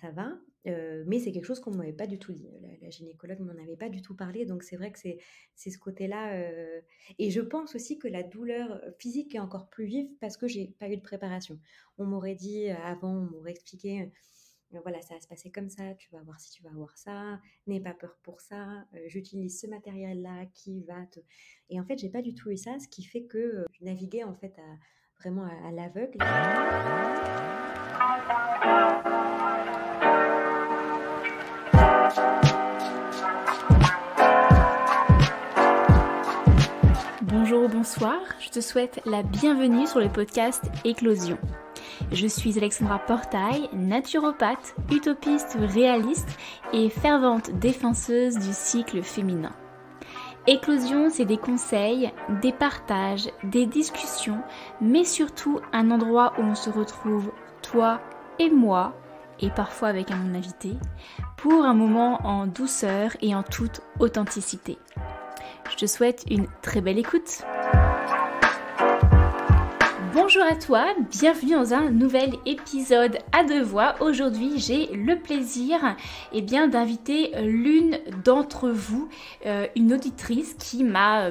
ça va, mais c'est quelque chose qu'on m'avait pas du tout dit. La gynécologue m'en avait pas du tout parlé, donc c'est vrai que c'est ce côté-là, et je pense aussi que la douleur, physique est encore plus vive parce que j'ai pas eu de préparation. On m'aurait dit, avant, on m'aurait expliqué, voilà, ça va se passer comme ça, tu vas voir ci, tu vas voir ça, n'aie pas peur pour ça, j'utilise ce matériel-là qui va te et en fait, j'ai pas du tout eu ça, ce qui fait que, je naviguais en fait vraiment à l'aveugle. Bonjour ou bonsoir, je te souhaite la bienvenue sur le podcast Éclosion. Je suis Alexandra Portail, naturopathe, utopiste réaliste et fervente défenseuse du cycle féminin. Éclosion, c'est des conseils, des partages, des discussions, mais surtout un endroit où on se retrouve, toi et moi, et parfois avec mon invité, pour un moment en douceur et en toute authenticité. Je te souhaite une très belle écoute. Bonjour à toi, bienvenue dans un nouvel épisode à deux voix. Aujourd'hui, j'ai le plaisir d'inviter l'une d'entre vous, une auditrice qui m'a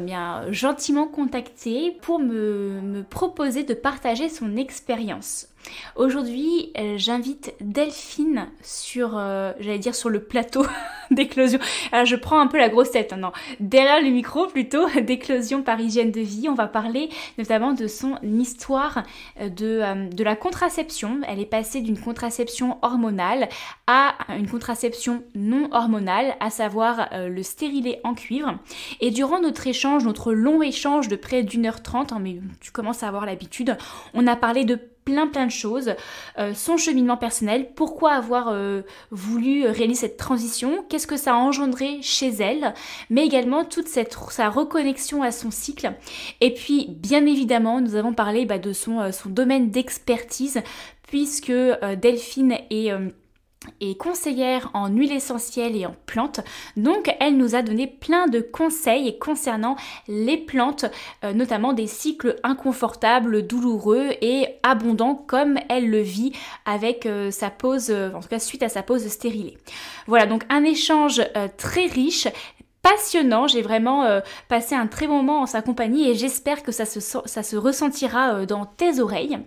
gentiment contactée pour me proposer de partager son expérience. Aujourd'hui, j'invite Delphine sur le plateau d'Éclosion. Alors, je prends un peu la grosse tête, non, derrière le micro plutôt, d'Éclosion par Hygiène de Vie. On va parler notamment de son histoire de la contraception. Elle est passée d'une contraception hormonale à une contraception non hormonale, à savoir le stérilet en cuivre. Et durant notre long échange de près d'1h30, mais tu commences à avoir l'habitude, on a parlé de plein de choses, son cheminement personnel, pourquoi avoir voulu réaliser cette transition, qu'est-ce que ça a engendré chez elle, mais également toute sa reconnexion à son cycle. Et puis bien évidemment nous avons parlé de son domaine d'expertise, puisque Delphine est conseillère en huile essentielle et en plantes. Donc elle nous a donné plein de conseils concernant les plantes, notamment des cycles inconfortables, douloureux et abondants comme elle le vit avec sa pause, en tout cas suite à sa pause stérilée. Voilà, donc un échange très riche, passionnant. J'ai vraiment passé un très bon moment en sa compagnie et j'espère que ça se ressentira dans tes oreilles.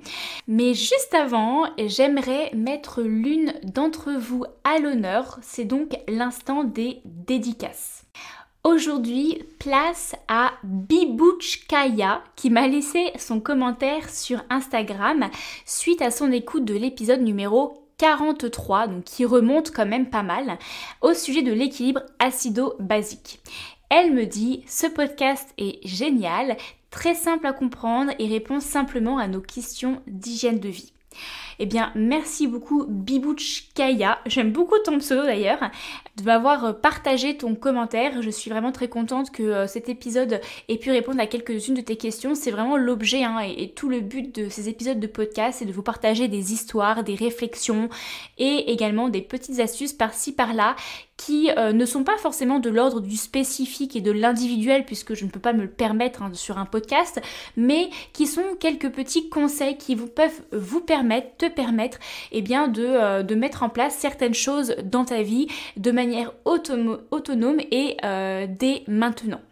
Mais juste avant, j'aimerais mettre l'une d'entre vous à l'honneur, c'est donc l'instant des dédicaces. Aujourd'hui, place à Bibouchkaya qui m'a laissé son commentaire sur Instagram suite à son écoute de l'épisode numéro 43, donc qui remonte quand même pas mal, au sujet de l'équilibre acido-basique. Elle me dit: ce podcast est génial, très simple à comprendre et répond simplement à nos questions d'hygiène de vie. Eh bien, merci beaucoup Bibouchkaya, j'aime beaucoup ton pseudo d'ailleurs, de m'avoir partagé ton commentaire. Je suis vraiment très contente que cet épisode ait pu répondre à quelques-unes de tes questions. C'est vraiment l'objet et tout le but de ces épisodes de podcast, c'est de vous partager des histoires, des réflexions et également des petites astuces par-ci par-là qui ne sont pas forcément de l'ordre du spécifique et de l'individuel, puisque je ne peux pas me le permettre sur un podcast, mais qui sont quelques petits conseils qui peuvent te permettre de mettre en place certaines choses dans ta vie de manière autonome et dès maintenant.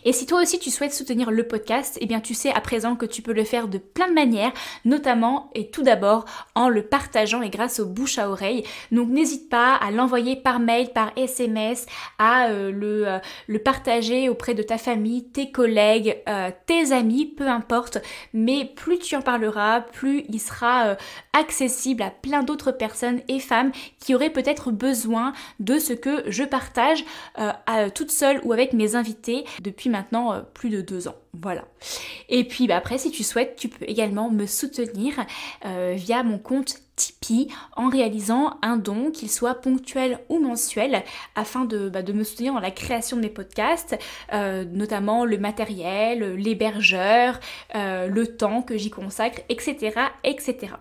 Et si toi aussi tu souhaites soutenir le podcast, eh bien tu sais à présent que tu peux le faire de plein de manières, notamment et tout d'abord en le partageant et grâce au bouche à oreille. Donc n'hésite pas à l'envoyer par mail, par SMS, à le partager auprès de ta famille, tes collègues, tes amis, peu importe. Mais plus tu en parleras, plus il sera accessible à plein d'autres personnes et femmes qui auraient peut-être besoin de ce que je partage toute seule ou avec mes invités depuis maintenant plus de 2 ans. Voilà. Et puis après, si tu souhaites, tu peux également me soutenir via mon compte Tipeee en réalisant un don, qu'il soit ponctuel ou mensuel, afin de me soutenir dans la création de mes podcasts, notamment le matériel, l'hébergeur, le temps que j'y consacre, etc. etc.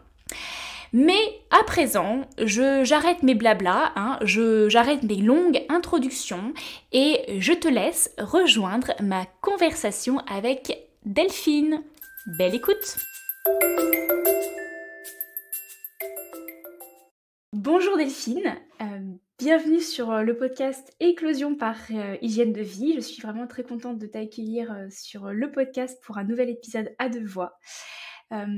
Mais à présent, j'arrête mes blablas, j'arrête mes longues introductions et je te laisse rejoindre ma conversation avec Delphine. Belle écoute! Bonjour Delphine, bienvenue sur le podcast Éclosion par Hygiène de vie. Je suis vraiment très contente de t'accueillir sur le podcast pour un nouvel épisode à deux voix.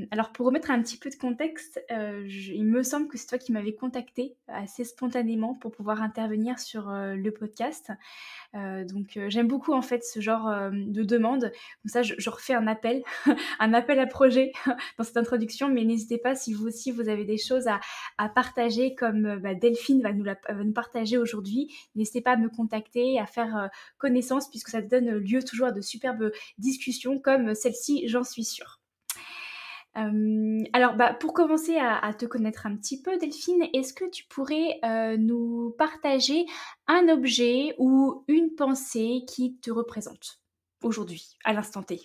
Alors pour remettre un petit peu de contexte, il me semble que c'est toi qui m'avais contacté assez spontanément pour pouvoir intervenir sur le podcast. Donc j'aime beaucoup en fait ce genre de demande. Comme ça, je refais un appel, un appel à projet dans cette introduction. Mais n'hésitez pas si vous aussi vous avez des choses à partager, comme Delphine va nous partager aujourd'hui. N'hésitez pas à me contacter, à faire connaissance, puisque ça donne lieu toujours à de superbes discussions comme celle-ci, j'en suis sûre. Alors, pour commencer à te connaître un petit peu, Delphine, est-ce que tu pourrais nous partager un objet ou une pensée qui te représente aujourd'hui, à l'instant T?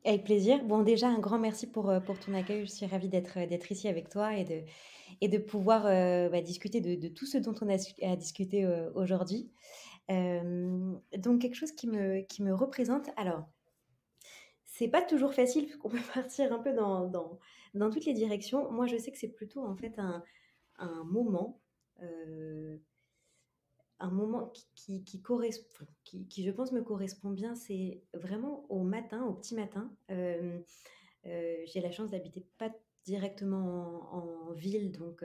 Avec plaisir. Bon, déjà, un grand merci pour ton accueil. Je suis ravie d'être ici avec toi et de pouvoir discuter de tout ce dont on a à discuter aujourd'hui. Donc, quelque chose qui me représente. Alors, c'est pas toujours facile, parce qu'on peut partir un peu dans toutes les directions. Moi, je sais que c'est plutôt en fait un moment, euh, un moment qui correspond, qui, je pense, me correspond bien. C'est vraiment au matin, au petit matin. J'ai la chance d'habiter pas directement en ville, donc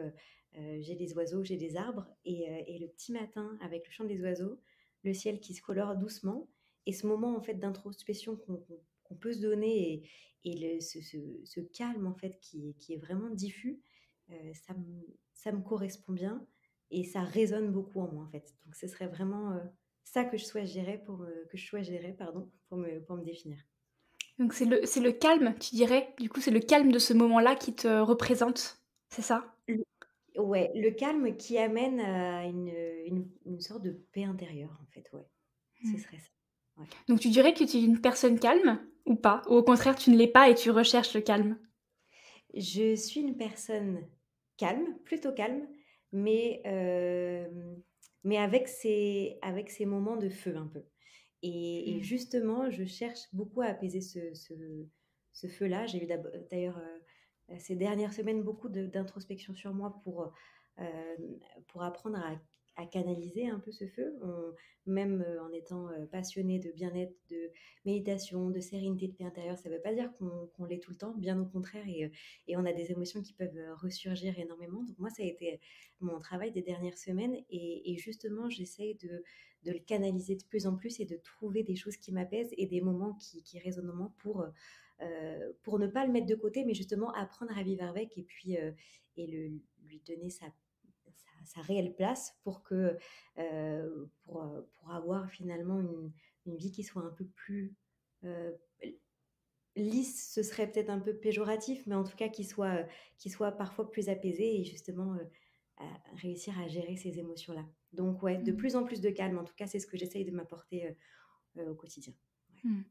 j'ai des oiseaux, j'ai des arbres, et le petit matin, avec le chant des oiseaux, le ciel qui se colore doucement, et ce moment en fait d'introspection qu'on peut se donner, ce calme en fait qui est vraiment diffus, ça me correspond bien et ça résonne beaucoup en moi en fait. Donc ce serait vraiment ça que je choisirais pardon, pour me définir. Donc c'est le calme, tu dirais? Du coup, c'est le calme de ce moment-là qui te représente, c'est ça? Le Ouais, le calme qui amène à une sorte de paix intérieure, en fait, ouais. Ce Mmh. serait ça, ouais. Donc tu dirais que tu es une personne calme ou pas? Ou au contraire, tu ne l'es pas et tu recherches le calme? Je suis une personne calme, plutôt calme, mais avec ses moments de feu un peu. Et Mmh. justement, je cherche beaucoup à apaiser ce feu-là. J'ai eu d'ailleurs ces dernières semaines beaucoup d'introspection sur moi euh, pour apprendre à canaliser un peu ce feu, même en étant passionnée de bien-être, de méditation, de sérénité, de paix intérieure. Ça ne veut pas dire qu'on l'est tout le temps, bien au contraire, et on a des émotions qui peuvent ressurgir énormément. Donc moi, ça a été mon travail des dernières semaines, et justement, j'essaye de le canaliser de plus en plus et de trouver des choses qui m'apaisent et des moments qui résonnent en moi pour ne pas le mettre de côté, mais justement apprendre à vivre avec, et puis lui donner sa réelle place pour avoir finalement une vie qui soit un peu plus euh, lisse. Ce serait peut-être un peu péjoratif, mais en tout cas qui soit parfois plus apaisée, et justement réussir à gérer ces émotions-là. Donc ouais, de Mmh. plus en plus de calme. En tout cas, c'est ce que j'essaye de m'apporter au quotidien. Ouais. Mmh.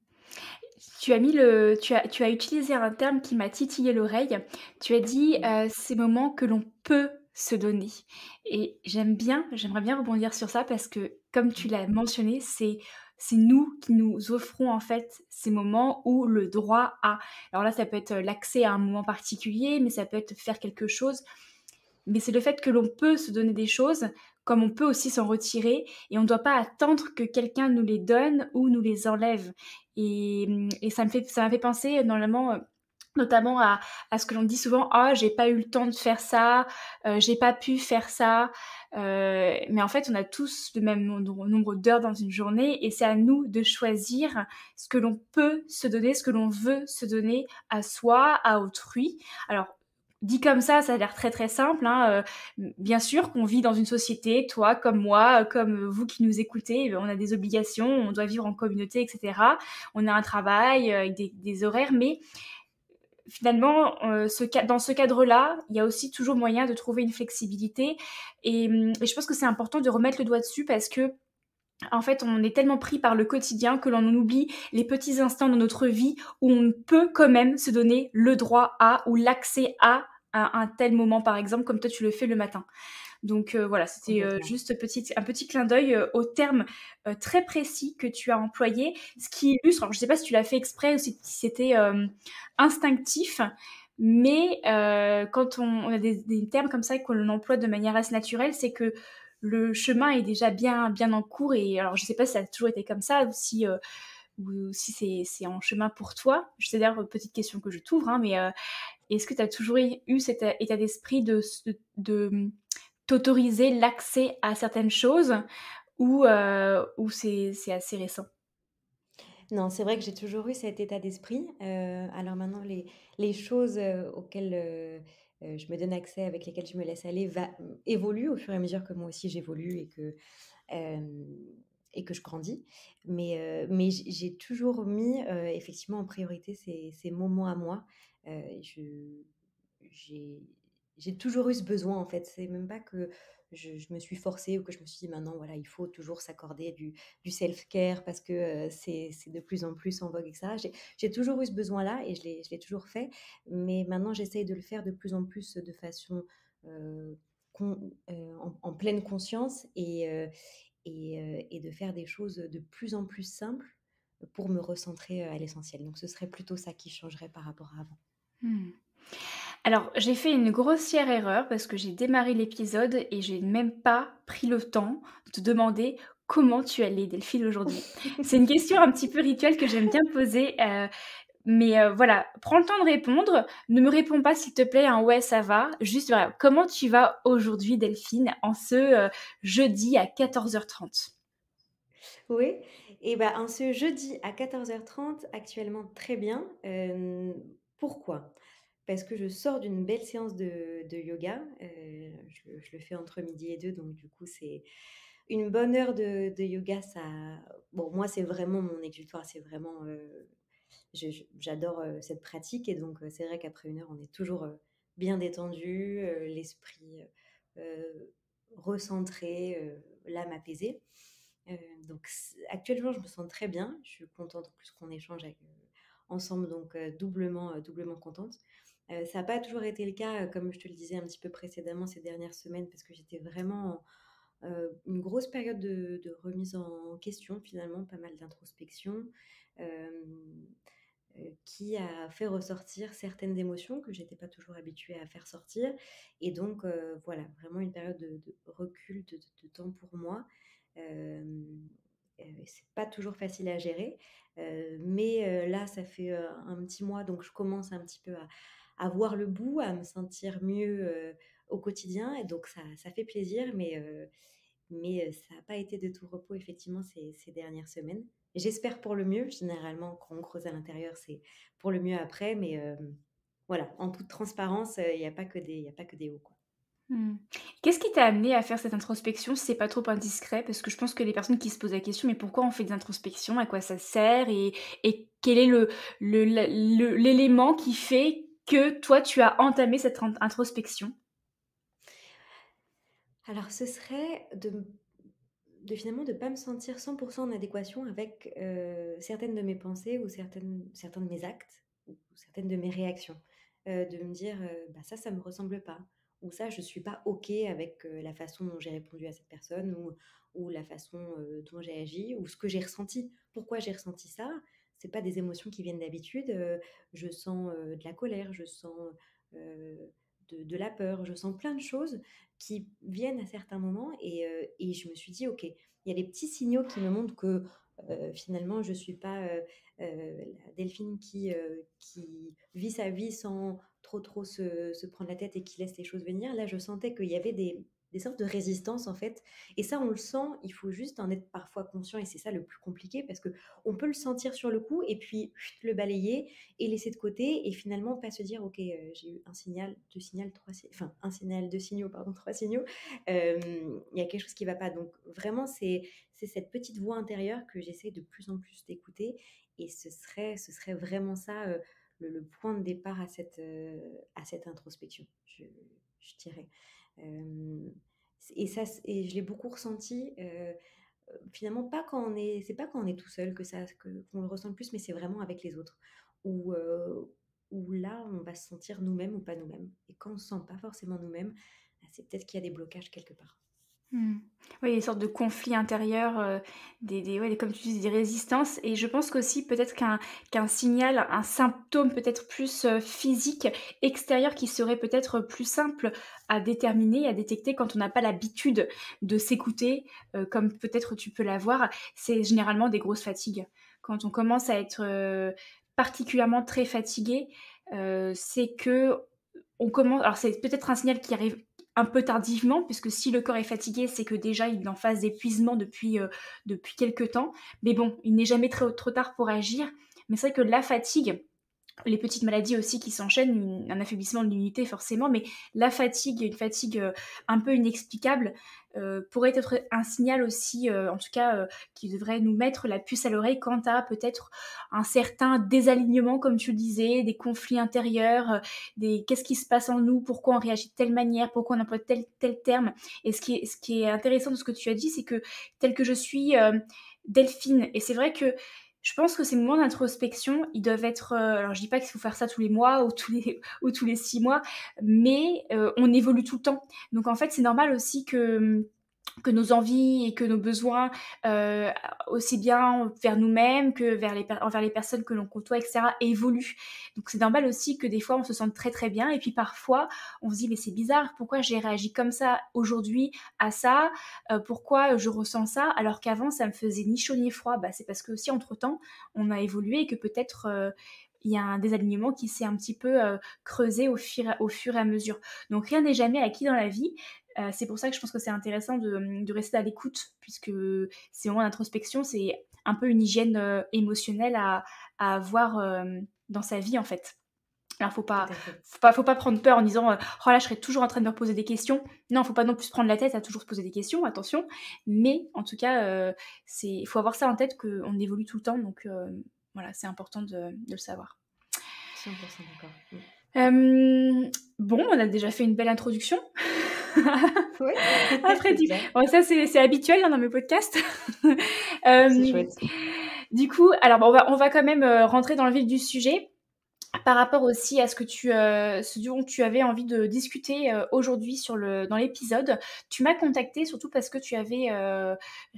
Tu as utilisé un terme qui m'a titillé l'oreille. Tu as dit, Mm. ces moments que l'on peut se donner et j'aimerais bien rebondir sur ça parce que comme tu l'as mentionné, c'est nous qui nous offrons en fait ces moments où le droit à alors là, ça peut être l'accès à un moment particulier, mais ça peut être faire quelque chose mais c'est le fait que l'on peut se donner des choses, comme on peut aussi s'en retirer, et on ne doit pas attendre que quelqu'un nous les donne ou nous les enlève. Et ça m'a fait penser notamment à ce que l'on dit souvent, ah, j'ai pas eu le temps de faire ça, j'ai pas pu faire ça. Mais en fait, on a tous le même nombre d'heures dans une journée, et c'est à nous de choisir ce que l'on peut se donner, ce que l'on veut se donner à soi, à autrui. Alors, dit comme ça a l'air très très simple, hein. Bien sûr qu'on vit dans une société, toi comme moi, comme vous qui nous écoutez, on a des obligations, on doit vivre en communauté, etc. On a un travail avec des horaires, mais finalement, dans ce cadre-là, il y a aussi toujours moyen de trouver une flexibilité. Et je pense que c'est important de remettre le doigt dessus parce que en fait, on est tellement pris par le quotidien que l'on oublie les petits instants dans notre vie où on peut quand même se donner le droit à ou l'accès à un tel moment, par exemple, comme toi tu le fais le matin. Donc voilà, c'était Complètement. juste un petit clin d'œil au terme très précis que tu as employé, ce qui illustre, alors je ne sais pas si tu l'as fait exprès ou si c'était instinctif, Mais quand on a des termes comme ça et qu'on l'emploie de manière assez naturelle, c'est que le chemin est déjà bien en cours. Et alors je sais pas si ça a toujours été comme ça ou si c'est en chemin pour toi. C'est d'ailleurs une petite question que je t'ouvre, hein, mais est-ce que tu as toujours eu cet état d'esprit de t'autoriser l'accès à certaines choses ou c'est assez récent? Non, c'est vrai que j'ai toujours eu cet état d'esprit. Alors maintenant, les choses auxquelles je me donne accès, avec lesquelles je me laisse aller, évoluent au fur et à mesure que moi aussi j'évolue euh, et que je grandis. Mais j'ai toujours mis effectivement en priorité ces moments à moi. J'ai j'ai toujours eu ce besoin en fait. C'est même pas que je me suis forcée ou que je me suis dit maintenant voilà il faut toujours s'accorder du self-care parce que c'est de plus en plus en vogue et ça. J'ai toujours eu ce besoin-là et je l'ai toujours fait. Mais maintenant j'essaye de le faire de plus en plus de façon euh, en pleine conscience et de faire des choses de plus en plus simples pour me recentrer à l'essentiel. Donc ce serait plutôt ça qui changerait par rapport à avant. Mmh. Alors, j'ai fait une grossière erreur parce que j'ai démarré l'épisode et j'ai même pas pris le temps de te demander comment tu allais, Delphine, aujourd'hui. C'est une question un petit peu rituelle que j'aime bien poser, mais voilà, prends le temps de répondre. Ne me réponds pas, s'il te plaît, un ouais, ça va. Juste, voilà, comment tu vas aujourd'hui, Delphine, en ce jeudi à 14h30? Oui, et ben en ce jeudi à 14h30, actuellement très bien. Pourquoi? Parce que je sors d'une belle séance de yoga. Je le fais entre midi et deux, donc du coup c'est une bonne heure de yoga. Ça, bon, moi c'est vraiment mon exutoire, c'est vraiment, j'adore cette pratique et donc c'est vrai qu'après une heure on est toujours bien détendu, l'esprit recentré, l'âme apaisée. Donc actuellement, je me sens très bien. Je suis contente en plus qu'on échange ensemble, donc doublement contente. Ça n'a pas toujours été le cas, comme je te le disais un petit peu précédemment ces dernières semaines, parce que j'étais vraiment une grosse période de remise en question, finalement, pas mal d'introspection, euh, qui a fait ressortir certaines émotions que j'étais pas toujours habituée à faire sortir. Et donc, voilà, vraiment une période de recul, de temps pour moi. Euh, c'est pas toujours facile à gérer, mais là, ça fait un petit mois, donc je commence un petit peu à voir le bout, à me sentir mieux au quotidien, et donc ça fait plaisir, mais ça n'a pas été de tout repos, effectivement, ces dernières semaines. J'espère pour le mieux. Généralement, quand on creuse à l'intérieur, c'est pour le mieux après, mais voilà, en toute transparence, il n'y a pas que il y a pas que des hauts, quoi. Mmh. Qu'est-ce qui t'a amené à faire cette introspection, si c'est pas trop indiscret? Parce que je pense que les personnes qui se posent la question: «Mais pourquoi on fait des introspections? À quoi ça sert?» Et quel est l'élément qui fait que toi, tu as entamé cette introspection? Alors, ce serait de finalement de pas me sentir 100% en adéquation avec certaines de mes pensées ou certains de mes actes ou certaines de mes réactions. De me dire, bah, ça me ressemble pas. Ou ça, je suis pas OK avec la façon dont j'ai répondu à cette personne ou la façon dont j'ai agi ou ce que j'ai ressenti. Pourquoi j'ai ressenti ça? C'est pas des émotions qui viennent d'habitude. Je sens de la colère, je sens euh, de la peur, je sens plein de choses qui viennent à certains moments et je me suis dit, OK, il y a des petits signaux qui me montrent que finalement, je ne suis pas la Delphine qui vit sa vie sans trop se prendre la tête et qui laisse les choses venir. Là, je sentais qu'il y avait des sortes de résistance en fait. Et ça, on le sent, il faut juste en être parfois conscient et c'est ça le plus compliqué parce que on peut le sentir sur le coup et puis le balayer et laisser de côté et finalement pas se dire ok j'ai eu un signal, deux signaux, enfin un signal, deux signaux, pardon, trois signaux, il y a quelque chose qui va pas. Donc vraiment c'est cette petite voix intérieure que j'essaie de plus en plus d'écouter et ce serait vraiment ça le point de départ à cette introspection, je dirais. Euh, et ça, et je l'ai beaucoup ressenti. Finalement, pas quand on est, c'est pas quand on est tout seul qu'on le ressent le plus, mais c'est vraiment avec les autres. Où, où là, on va se sentir nous-mêmes ou pas nous-mêmes. Et quand on ne se sent pas forcément nous-mêmes, c'est peut-être qu'il y a des blocages quelque part. Mmh. Oui, des sortes de conflits intérieurs, ouais, comme tu dis, des résistances et je pense qu'aussi peut-être qu'un signal, un symptôme peut-être plus, physique, extérieur qui serait peut-être plus simple à déterminer, à détecter quand on n'a pas l'habitude de s'écouter, comme peut-être tu peux l'avoir, c'est généralement des grosses fatigues. Quand on commence à être, particulièrement très fatigué, c'est qu'on commence alors c'est peut-être un signal qui arrive un peu tardivement, puisque si le corps est fatigué, c'est que déjà il est en phase d'épuisement depuis quelque temps. Mais bon, il n'est jamais trop tard pour agir. Mais c'est vrai que la fatigue, les petites maladies aussi qui s'enchaînent, un affaiblissement de l'immunité forcément, mais la fatigue, une fatigue un peu inexplicable, pourrait être un signal aussi, en tout cas, qui devrait nous mettre la puce à l'oreille quant à peut-être un certain désalignement, comme tu le disais, des conflits intérieurs, qu'est-ce qui se passe en nous, pourquoi on réagit de telle manière, pourquoi on emploie tel terme. Et ce qui est intéressant de ce que tu as dit, c'est que tel que je suis, Delphine, et c'est vrai que je pense que ces moments d'introspection, ils doivent être, alors je dis pas qu'il faut faire ça tous les mois ou tous les 6 mois, mais on évolue tout le temps. Donc en fait, c'est normal aussi que nos envies et que nos besoins, heu, aussi bien vers nous-mêmes que envers les personnes que l'on côtoie et cetera, évoluent. Donc c'est normal aussi que des fois on se sente très, très bien et puis parfois on se dit: «Mais c'est bizarre, pourquoi j'ai réagi comme ça aujourd'hui à ça? Pourquoi je ressens ça alors qu'avant ça me faisait ni chaud ni froid?» Bah, c'est parce qu'aussi entre temps on a évolué et que peut-être, il y a un désalignement qui s'est un petit peu, creusé au fur et à mesure. Donc rien n'est jamais acquis dans la vie. C'est pour ça que je pense que c'est intéressant de rester à l'écoute, puisque ces moments d'introspection, c'est un peu une hygiène émotionnelle à avoir dans sa vie, en fait. Alors, Tout à fait. faut pas prendre peur en disant oh là, je serai toujours en train de me reposer des questions. Non, faut pas non plus se prendre la tête à toujours se poser des questions, attention. Mais en tout cas, il faut avoir ça en tête qu'on évolue tout le temps, donc voilà, c'est important de le savoir. 100% d'accord. Mm. Bon, on a déjà fait une belle introduction. Oui, Après, c'est clair. bon, ça c'est habituel hein, dans mes podcasts. C'est Euh, chouette. du coup, alors bon, on va quand même rentrer dans le vif du sujet. Par rapport aussi à ce dont tu avais envie de discuter aujourd'hui dans l'épisode, tu m'as contacté surtout parce que tu avais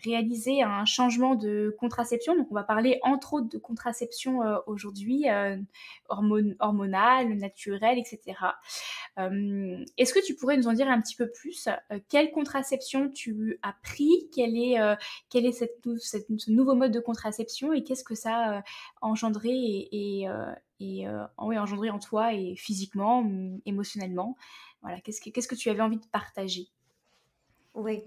réalisé un changement de contraception. Donc, on va parler entre autres de contraception aujourd'hui, hormonale, naturelle, etc. Est-ce que tu pourrais nous en dire un petit peu plus? Quelle contraception tu as pris? Quel est ce nouveau mode de contraception et qu'est-ce que ça a engendré oui, engendré en toi et physiquement, émotionnellement? Voilà, qu'est-ce que tu avais envie de partager? Oui.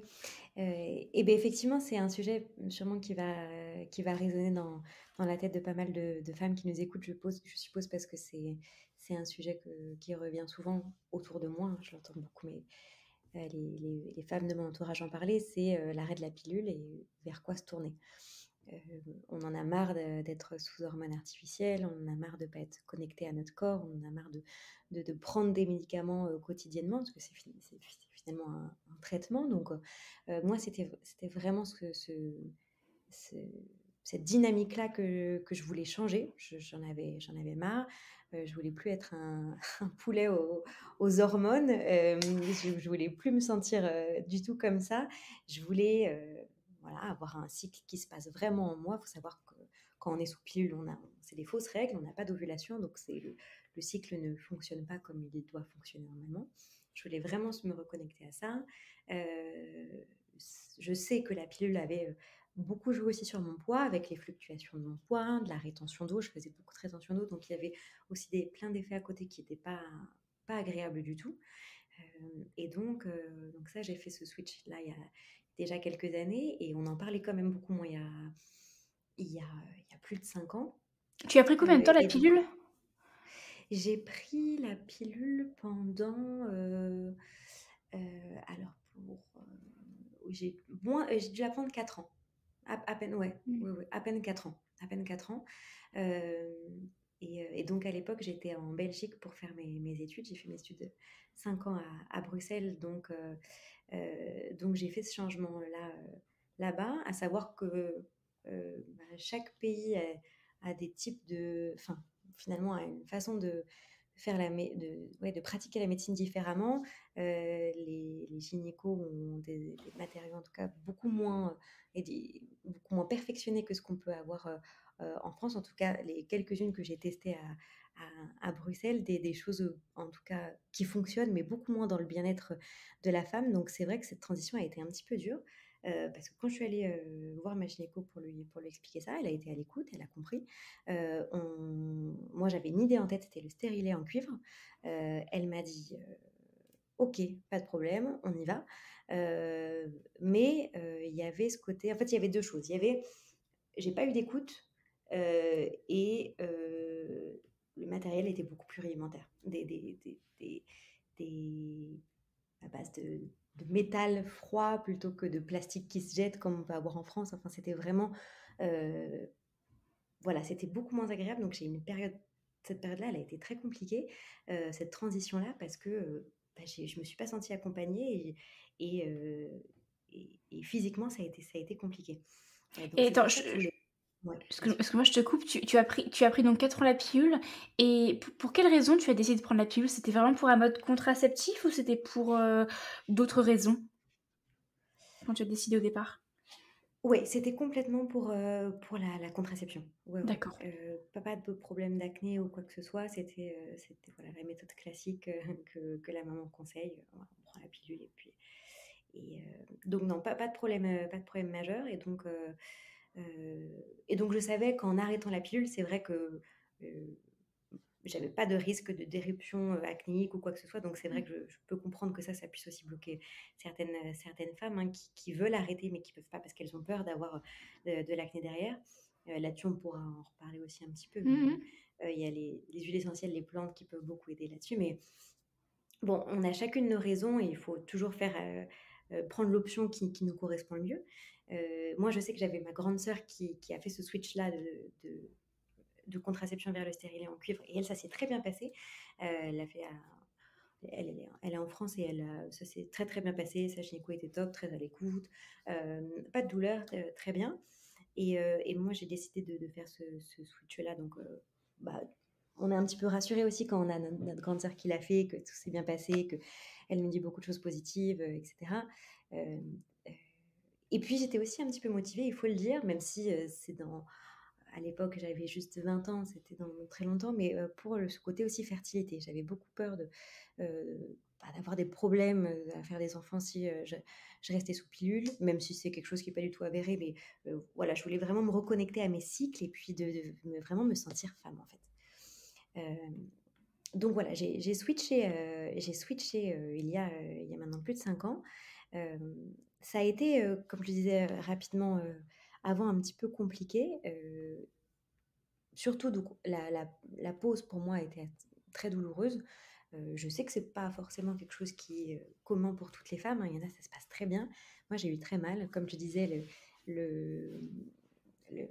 Et beh, effectivement, c'est un sujet sûrement qui va résonner dans la tête de pas mal de femmes qui nous écoutent, je suppose parce que c'est un sujet qui revient souvent autour de moi, hein. Je l'entends beaucoup, mais les femmes de mon entourage en parler, c'est l'arrêt de la pilule et vers quoi se tourner. Euh, on en a marre d'être sous hormones artificielles, on en a marre de ne pas être connecté à notre corps, on en a marre de prendre des médicaments quotidiennement, parce que c'est finalement un traitement. Donc, moi, c'était vraiment ce- cette dynamique-là que je voulais changer. J'en avais marre. Je voulais plus être un poulet aux hormones. Je voulais plus me sentir du tout comme ça. Je voulais voilà, avoir un cycle qui se passe vraiment en moi. Il faut savoir que quand on est sous pilule, c'est des fausses règles, on n'a pas d'ovulation, donc le cycle ne fonctionne pas comme il doit fonctionner normalement. Je voulais vraiment me reconnecter à ça. Euh, je sais que la pilule avait beaucoup joué aussi sur mon poids, avec les fluctuations de mon poids, de la rétention d'eau. Je faisais beaucoup de rétention d'eau, donc il y avait aussi plein d'effets à côté qui n'étaient pas agréables du tout. Donc ça, j'ai fait ce switch-là il y a déjà quelques années et on en parlait quand même beaucoup moins il y a plus de 5 ans. Tu as pris combien de temps la Et donc, pilule? j'ai pris la pilule pendant... alors, j'ai dû la prendre 4 ans. À peine, ouais, Mmh. ouais, ouais, à peine 4 ans. À peine 4 ans. Euh, et donc, à l'époque, j'étais en Belgique pour faire mes études. J'ai fait mes études de 5 ans à Bruxelles. Donc, j'ai fait ce changement-là là-bas, à savoir que chaque pays a des types de... Enfin, finalement, a une façon de pratiquer la médecine différemment. Les gynécos ont des matériaux en tout cas beaucoup moins perfectionnés que ce qu'on peut avoir en France. En tout cas, les quelques-unes que j'ai testées à Bruxelles, des choses en tout cas qui fonctionnent, mais beaucoup moins dans le bien-être de la femme. Donc c'est vrai que cette transition a été un petit peu dure. Parce que quand je suis allée voir ma gynéco pour lui expliquer ça, elle a été à l'écoute, elle a compris. Moi, j'avais une idée en tête, c'était le stérilet en cuivre. Elle m'a dit ok, pas de problème, on y va. Mais il y avait ce côté, en fait, il y avait deux choses. J'ai pas eu d'écoute et le matériel était beaucoup plus rudimentaire. Des à base de métal froid plutôt que de plastique qui se jette comme on peut avoir en France. Enfin, c'était vraiment, euh, voilà, c'était beaucoup moins agréable. Donc j'ai eu cette période-là, elle a été très compliquée, cette transition-là, parce que je me suis pas sentie accompagnée et, euh, et physiquement, ça a été compliqué. Donc Et c'est attends, pour ça que je voulais. Ouais, vas-y. parce que moi je te coupe, tu as pris donc 4 ans la pilule, et pour quelle raison tu as décidé de prendre la pilule? C'était vraiment pour un mode contraceptif ou c'était pour d'autres raisons quand tu as décidé au départ? Oui, c'était complètement pour la contraception. Ouais, ouais. D'accord. Pas de problème d'acné ou quoi que ce soit. C'était voilà, la méthode classique que la maman conseille. Voilà, on prend la pilule et puis. Donc non, pas de problème majeur. Et donc je savais qu'en arrêtant la pilule, c'est vrai que euh, j'avais pas de risque de d'éruption acnéique ou quoi que ce soit. Donc c'est vrai que je peux comprendre que ça puisse aussi bloquer certaines femmes hein, qui veulent arrêter mais qui peuvent pas parce qu'elles ont peur d'avoir de l'acné derrière. Là-dessus, on pourra en reparler aussi un petit peu, mais Mhm. il y a les huiles essentielles, les plantes qui peuvent beaucoup aider là-dessus. Mais bon, on a chacune nos raisons et il faut toujours prendre l'option qui nous correspond le mieux. Moi, je sais que j'avais ma grande sœur qui a fait ce switch-là de contraception vers le stérilet en cuivre. Et elle, ça s'est très bien passé. Elle a fait elle est en France et ça s'est très très bien passé. Sa gynéco était top, très à l'écoute, pas de douleur, très bien. Et moi, j'ai décidé de faire ce switch-là. Donc, bah, on est un petit peu rassuré aussi quand on a notre grande sœur qui l'a fait, que tout s'est bien passé, qu'elle nous dit beaucoup de choses positives, etc. Euh, euh, et puis, j'étais aussi un petit peu motivée, il faut le dire, même si à l'époque, j'avais juste 20 ans, c'était dans très longtemps, mais pour ce côté aussi fertilité. J'avais beaucoup peur d'avoir des problèmes à faire des enfants si je restais sous pilule, même si c'est quelque chose qui n'est pas du tout avéré. Mais voilà, je voulais vraiment me reconnecter à mes cycles et puis vraiment me sentir femme, en fait. Euh, donc voilà, j'ai switché il y a maintenant plus de 5 ans. Euh, Ça a été, comme je disais rapidement avant, un petit peu compliqué. Surtout, donc, la pause pour moi a été très douloureuse. Je sais que c'est pas forcément quelque chose qui est commun pour toutes les femmes, hein. Il y en a, ça se passe très bien. Moi, j'ai eu très mal. Comme je disais, le, le-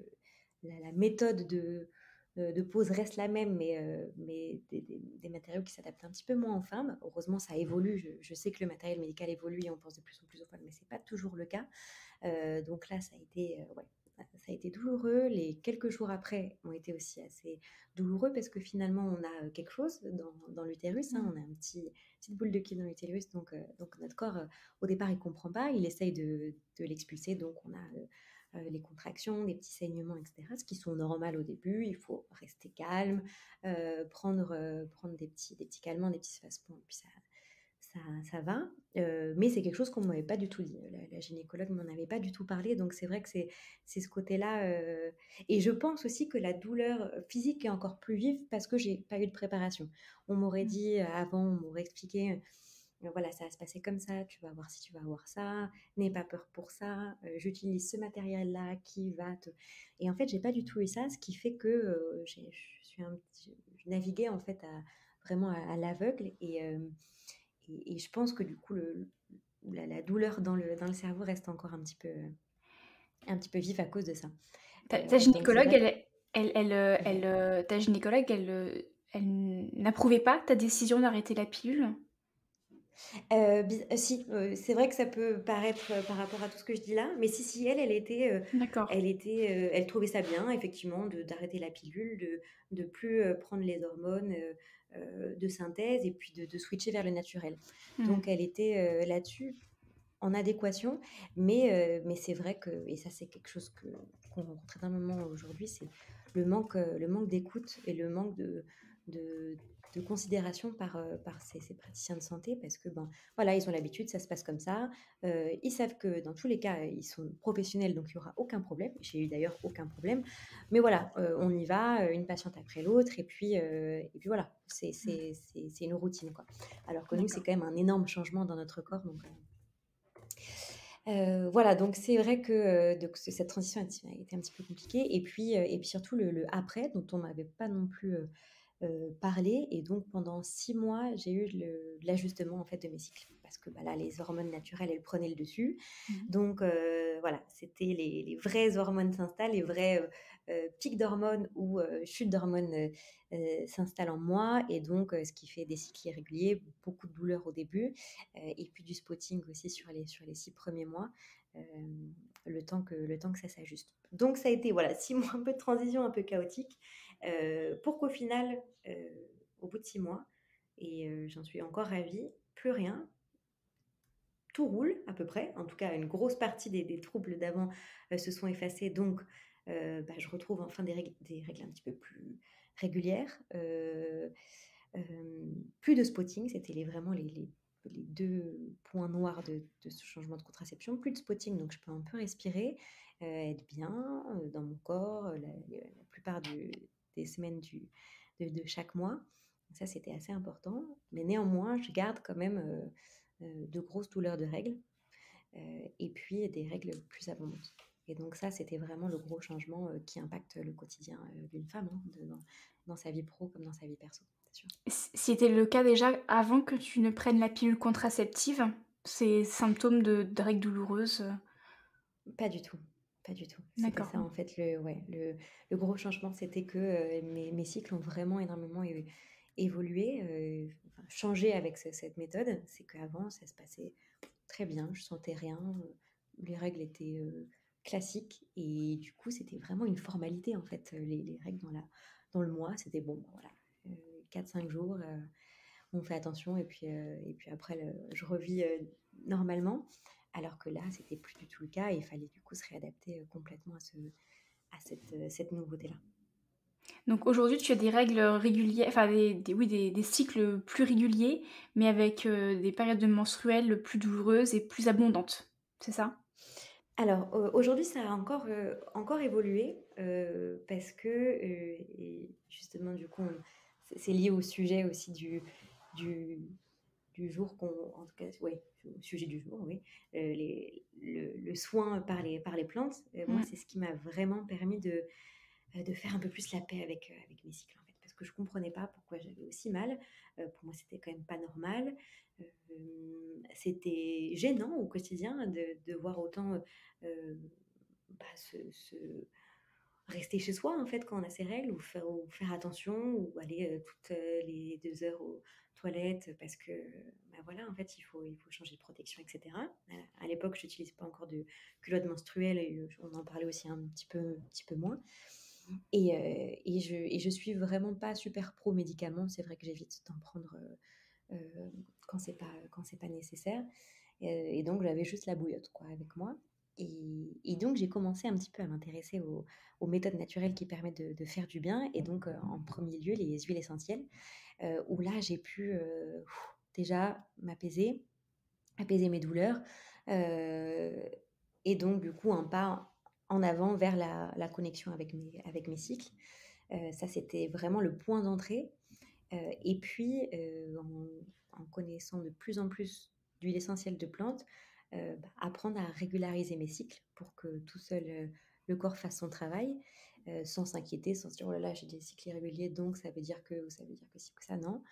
la méthode de pause reste la même, mais des matériaux qui s'adaptent un petit peu moins aux femmes. Heureusement, ça évolue. Je sais que le matériel médical évolue et on pense de plus en plus aux femmes, mais c'est pas toujours le cas. Donc là, ouais, ça a été douloureux. Les quelques jours après ont été aussi assez douloureux parce que finalement, on a quelque chose dans l'utérus, hein. On a petite boule de kiff dans l'utérus. Donc notre corps, au départ, il comprend pas. Il essaye de l'expulser. Donc on a les contractions, des petits saignements, etc. Ce qui sont normales au début. Il faut rester calme, prendre des petits calmants, des petits spasmes, et puis ça va. Mais c'est quelque chose qu'on ne m'avait pas du tout dit. La gynécologue ne m'en avait pas du tout parlé. Donc c'est vrai que c'est ce côté-là. Et je pense aussi que la douleur physique est encore plus vive parce que j'ai pas eu de préparation. On m'aurait dit avant, on m'aurait expliqué. Voilà, ça va se passer comme ça, tu vas voir si tu vas avoir ça, n'aie pas peur pour ça, j'utilise ce matériel-là qui va te... Et en fait, j'ai pas du tout eu ça, ce qui fait que je naviguais en fait vraiment à l'aveugle et je pense que du coup, la douleur dans le cerveau reste encore un petit peu vive à cause de ça. Ta Donc c'est gynécologue, vrai que ouais. ta gynécologue, elle n'approuvait pas ta décision d'arrêter la pilule? Si, c'est vrai que ça peut paraître par rapport à tout ce que je dis là, mais si, D'accord. elle trouvait ça bien, effectivement, d'arrêter la pilule, de plus prendre les hormones. de synthèse et puis de switcher vers le naturel. Mmh. Donc elle était là-dessus en adéquation, mais c'est vrai que, et ça c'est quelque chose qu'on rencontre énormément aujourd'hui, c'est le manque d'écoute et le manque de, de considération par ces praticiens de santé, parce que ben voilà, ils ont l'habitude, ça se passe comme ça, ils savent que dans tous les cas ils sont professionnels, donc il n'y aura aucun problème. J'ai eu d'ailleurs aucun problème, mais voilà, on y va, une patiente après l'autre, et puis voilà, Mmh. c'est une routine, quoi. Alors que nous, c'est D'accord. quand même un énorme changement dans notre corps, donc voilà, donc c'est vrai que, donc cette transition a été un petit peu compliquée, et puis surtout le après, dont on m'avait pas non plus, parlé, et donc pendant 6 mois, j'ai eu l'ajustement, en fait, de mes cycles, parce que, bah, là, les hormones naturelles, elles prenaient le dessus. Mmh. Donc voilà, c'était les vraies hormones s'installent, les vrais, pics d'hormones ou chutes d'hormones, s'installent en moi, et donc ce qui fait des cycles irréguliers, beaucoup de douleurs au début, et puis du spotting aussi sur les 6 premiers mois, le temps que ça s'ajuste. Donc ça a été, voilà, 6 mois un peu de transition, un peu chaotique, pour qu'au final, au bout de 6 mois, et j'en suis encore ravie, plus rien, tout roule à peu près. En tout cas, une grosse partie des troubles d'avant se sont effacés, donc bah, je retrouve enfin des règles un petit peu plus régulières. Plus de spotting, c'était vraiment les deux points noirs de ce changement de contraception. Plus de spotting, donc je peux un peu respirer, être bien dans mon corps la plupart des semaines de chaque mois. Ça, c'était assez important. Mais néanmoins, je garde quand même de grosses douleurs de règles, et puis des règles plus abondantes. Et donc ça, c'était vraiment le gros changement qui impacte le quotidien d'une femme, hein, dans sa vie pro comme dans sa vie perso, c'est sûr. C'était le cas déjà avant que tu ne prennes la pilule contraceptive? Ces symptômes de règles douloureuses? Pas du tout, pas du tout. C'était D'accord. ça en fait, ouais, le gros changement, c'était que mes cycles ont vraiment énormément évolué, enfin, changé avec cette méthode. C'est qu'avant, ça se passait très bien, je sentais rien, les règles étaient classiques, et du coup, c'était vraiment une formalité en fait. Les règles dans le mois, c'était bon, bah, voilà, 4-5 jours, on fait attention, et puis après, je revis normalement. Alors que là, c'était plus du tout le cas, et il fallait du coup se réadapter complètement à cette nouveauté-là. Donc aujourd'hui, tu as des règles régulières, enfin oui, des cycles plus réguliers, mais avec, des périodes menstruelles plus douloureuses et plus abondantes, c'est ça? Alors, aujourd'hui, ça a encore évolué, parce que, et justement, du coup, c'est lié au sujet aussi du du jour, en tout cas, ouais, au sujet du jour, oui, le soin par les plantes. Moi, Mmh. c'est ce qui m'a vraiment permis de faire un peu plus la paix avec mes cycles, en fait, parce que je comprenais pas pourquoi j'avais aussi mal. Pour moi, c'était quand même pas normal. C'était gênant au quotidien de voir autant, bah, rester chez soi, en fait, quand on a ses règles, ou faire attention, ou aller toutes les 2 heures aux toilettes, parce que, bah, voilà, en fait, il faut changer de protection, et cetera. À l'époque, je n'utilisais pas encore de culotte menstruelle, et on en parlait aussi un petit peu moins. Et je suis vraiment pas super pro médicaments. C'est vrai que j'évite d'en prendre quand c'est pas nécessaire. Et donc j'avais juste la bouillotte, quoi, avec moi. Et donc j'ai commencé un petit peu à m'intéresser aux méthodes naturelles qui permettent de faire du bien. Et donc en premier lieu, les huiles essentielles, où là j'ai pu déjà apaiser mes douleurs, euh, et donc du coup un pas en avant vers la connexion avec mes cycles. Ça, c'était vraiment le point d'entrée. Et puis, en connaissant de plus en plus d'huiles essentielles de plantes, bah, apprendre à régulariser mes cycles pour que tout seul, le corps fasse son travail, sans s'inquiéter, sans se dire: «Oh là là, j'ai des cycles irréguliers, donc ça veut dire que, ou ça veut dire que ci, que ça». Non,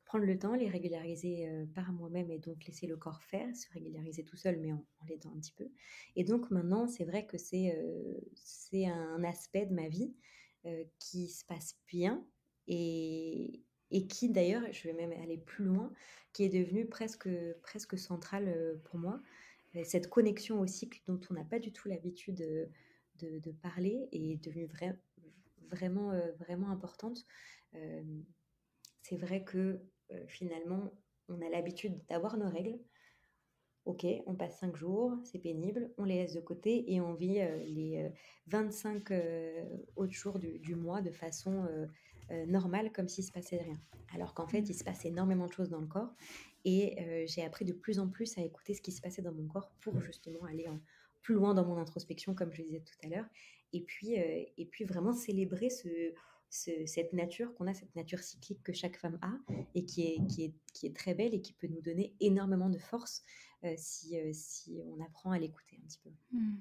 prendre le temps, les régulariser par moi-même, et donc laisser le corps faire, se régulariser tout seul, mais en l'aidant un petit peu. Et donc maintenant, c'est vrai que c'est un aspect de ma vie qui se passe bien, et qui d'ailleurs, je vais même aller plus loin, qui est devenu presque central pour moi. Cette connexion au cycle dont on n'a pas du tout l'habitude de parler est devenue vraiment, vraiment importante. Euh, c'est vrai que finalement, on a l'habitude d'avoir nos règles. Ok, on passe 5 jours, c'est pénible, on les laisse de côté et on vit les 25 autres jours du mois de façon normale, comme s'il se passait rien. Alors qu'en fait, il se passe énormément de choses dans le corps et j'ai appris de plus en plus à écouter ce qui se passait dans mon corps pour justement aller plus loin dans mon introspection, comme je le disais tout à l'heure, et puis vraiment célébrer cette nature qu'on a, cette nature cyclique que chaque femme a et qui est très belle et qui peut nous donner énormément de force si on apprend à l'écouter un petit peu. Hmm.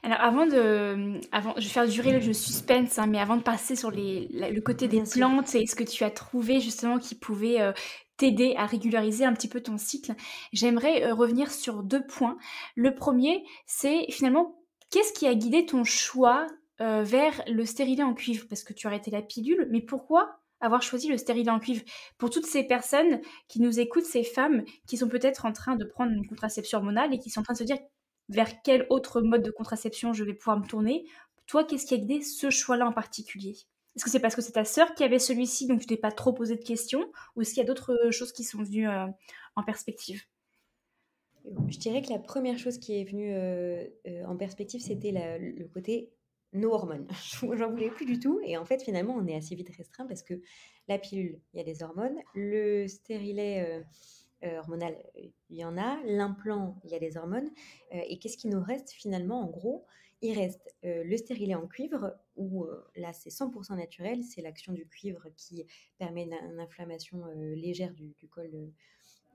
Alors je vais faire durer le suspense, hein, mais avant de passer sur le côté des Bien sûr. plantes et ce que tu as trouvé justement qui pouvait t'aider à régulariser un petit peu ton cycle, j'aimerais revenir sur 2 points. Le premier, c'est finalement, qu'est-ce qui a guidé ton choix vers le stérilet en cuivre? Parce que tu as arrêté la pilule, mais pourquoi avoir choisi le stérilet en cuivre? Pour toutes ces personnes qui nous écoutent, ces femmes qui sont peut-être en train de prendre une contraception hormonale et qui sont en train de se dire vers quel autre mode de contraception je vais pouvoir me tourner. Toi, qu'est-ce qui a guidé ce choix-là en particulier? Est-ce que c'est parce que c'est ta sœur qui avait celui-ci, donc tu t'es pas trop posé de questions, ou est-ce qu'il y a d'autres choses qui sont venues en perspective? Je dirais que la première chose qui est venue en perspective, c'était le côté no hormones. J'en voulais plus du tout. Et en fait, finalement, on est assez vite restreint parce que la pilule, il y a des hormones. Le stérilet hormonal, il y en a. L'implant, il y a des hormones. Et qu'est-ce qui nous reste finalement? En gros, il reste le stérilet en cuivre, où là, c'est 100% naturel. C'est l'action du cuivre qui permet une inflammation légère du col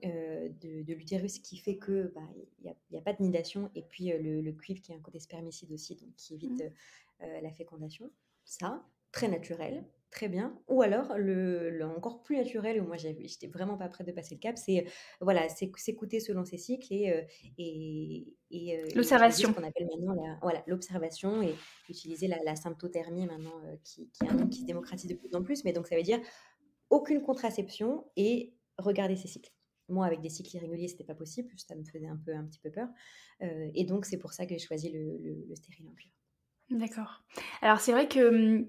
de l'utérus qui fait que y a pas de nidation et puis le cuivre qui a un côté spermicide aussi, donc qui évite la fécondation. Ça, très naturel, très bien. Ou alors le encore plus naturel, où moi j'étais vraiment pas prête de passer le cap, c'est voilà, c'est s'écouter selon ses cycles et utiliser ce L'observation. qu'on appelle maintenant voilà, l'observation et utiliser la symptothermie maintenant qui est un nom qui se démocratise de plus en plus. Mais donc ça veut dire aucune contraception et regarder ses cycles. Moi, avec des cycles irréguliers, c'était pas possible, ça me faisait un petit peu peur. Et donc, c'est pour ça que j'ai choisi le stérile en cuivre. D'accord. Alors c'est vrai que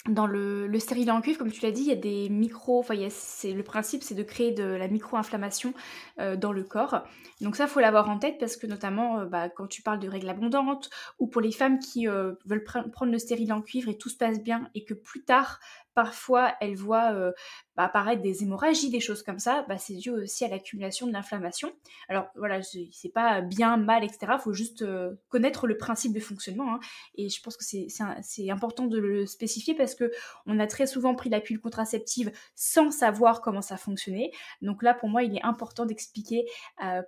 dans le stérilet en cuivre, comme tu l'as dit, il y a des micros, enfin, le principe, c'est de créer de la micro-inflammation dans le corps. Donc ça, faut l'avoir en tête parce que notamment, quand tu parles de règles abondantes ou pour les femmes qui veulent prendre le stérilet en cuivre et tout se passe bien et que plus tard, parfois, elles voient apparaître des hémorragies, des choses comme ça, c'est dû aussi à l'accumulation de l'inflammation. Alors voilà, c'est pas bien, mal, etc. Il faut juste connaître le principe de fonctionnement, hein. Et je pense que c'est important de le spécifier parce que on a très souvent pris la pilule contraceptive sans savoir comment ça fonctionnait. Donc là, pour moi, il est important d'expliquer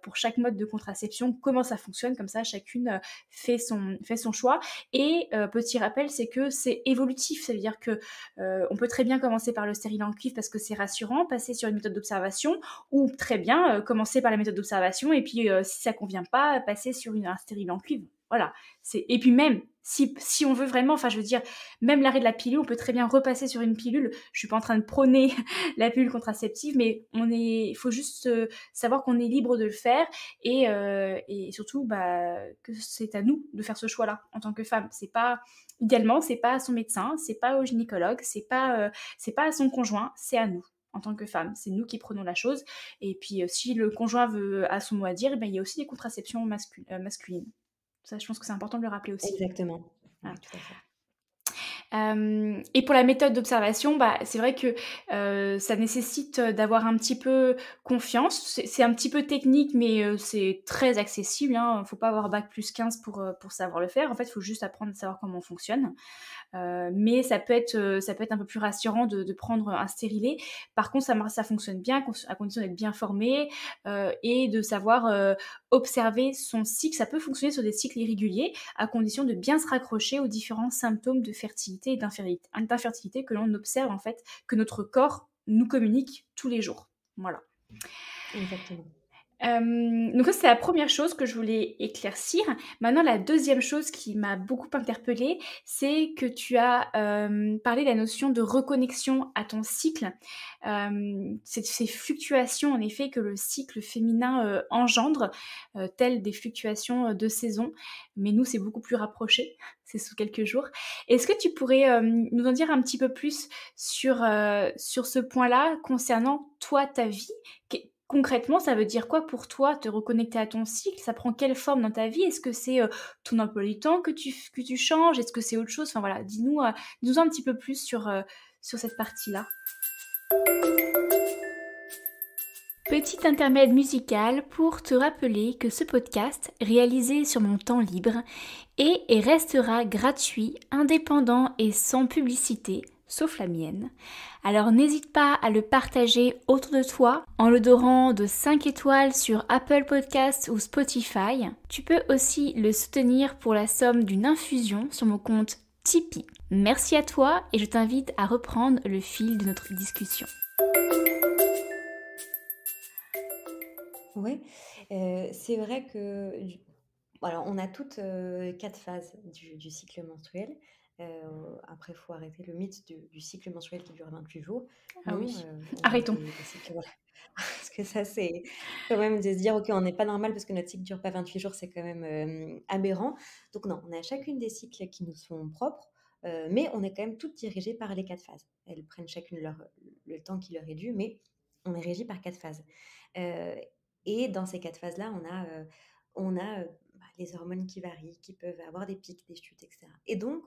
pour chaque mode de contraception comment ça fonctionne. Comme ça, chacune fait son choix. Et petit rappel, c'est que c'est évolutif. Ça veut dire que on peut très bien commencer par le stérilet en cuivre parce que c'est rassurant, passer sur une méthode d'observation, ou très bien commencer par la méthode d'observation et puis si ça convient pas, passer sur un stérilet en cuivre. Voilà. Et puis même, si on veut vraiment, enfin je veux dire, même l'arrêt de la pilule, on peut très bien repasser sur une pilule. Je suis pas en train de prôner la pilule contraceptive, mais il faut juste savoir qu'on est libre de le faire et surtout que c'est à nous de faire ce choix-là en tant que femme. Idéalement, c'est pas à son médecin, c'est pas au gynécologue, c'est pas à son conjoint, c'est à nous. En tant que femme, c'est nous qui prenons la chose. Et puis, si le conjoint a son mot à dire, il y a aussi des contraceptions masculines. Ça, je pense que c'est important de le rappeler aussi. Exactement. Voilà. Oui, tout à fait. Et pour la méthode d'observation, c'est vrai que ça nécessite d'avoir un petit peu confiance. C'est un petit peu technique, mais c'est très accessible, hein. Faut pas avoir bac plus 15 pour savoir le faire. En fait, il faut juste apprendre à savoir comment on fonctionne. Mais ça peut être un peu plus rassurant de prendre un stérilet. Par contre, ça fonctionne bien à condition d'être bien formé et de savoir observer son cycle. Ça peut fonctionner sur des cycles irréguliers à condition de bien se raccrocher aux différents symptômes de fertilité et d'infertilité que l'on observe en fait, que notre corps nous communique tous les jours. Voilà. Exactement. Donc ça, c'est la première chose que je voulais éclaircir. Maintenant, la deuxième chose qui m'a beaucoup interpellée, c'est que tu as, parlé de la notion de reconnexion à ton cycle. Ces fluctuations, en effet, que le cycle féminin, engendre, telles des fluctuations, de saison. Mais nous, c'est beaucoup plus rapproché, c'est sous quelques jours. Est-ce que tu pourrais, nous en dire un petit peu plus sur ce point-là, concernant toi, ta vie? Concrètement, ça veut dire quoi pour toi, te reconnecter à ton cycle? Ça prend quelle forme dans ta vie? Est-ce que c'est, ton emploi du temps que tu changes? Est-ce que c'est autre chose? Enfin voilà, dis-nous un petit peu plus sur cette partie-là. Petit intermède musical pour te rappeler que ce podcast, réalisé sur mon temps libre, est et restera gratuit, indépendant et sans publicité, sauf la mienne. Alors n'hésite pas à le partager autour de toi en le dorant de 5 étoiles sur Apple Podcasts ou Spotify. Tu peux aussi le soutenir pour la somme d'une infusion sur mon compte Tipeee. Merci à toi et je t'invite à reprendre le fil de notre discussion. Ouais, c'est vrai que alors on a toutes, 4 phases du cycle menstruel. Après, il faut arrêter le mythe du cycle menstruel qui dure 28 jours. Ah Non, oui, on a arrêtons. des cycles, voilà. Parce que ça, c'est quand même de se dire: «OK, on n'est pas normal parce que notre cycle dure pas 28 jours», c'est quand même, aberrant. Donc non, on a chacune des cycles qui nous sont propres, mais on est quand même toutes dirigées par les 4 phases. Elles prennent chacune le temps qui leur est dû, mais on est régies par 4 phases. Heu et dans ces 4 phases-là, les hormones qui varient, qui peuvent avoir des pics, des chutes, et cetera. Et donc,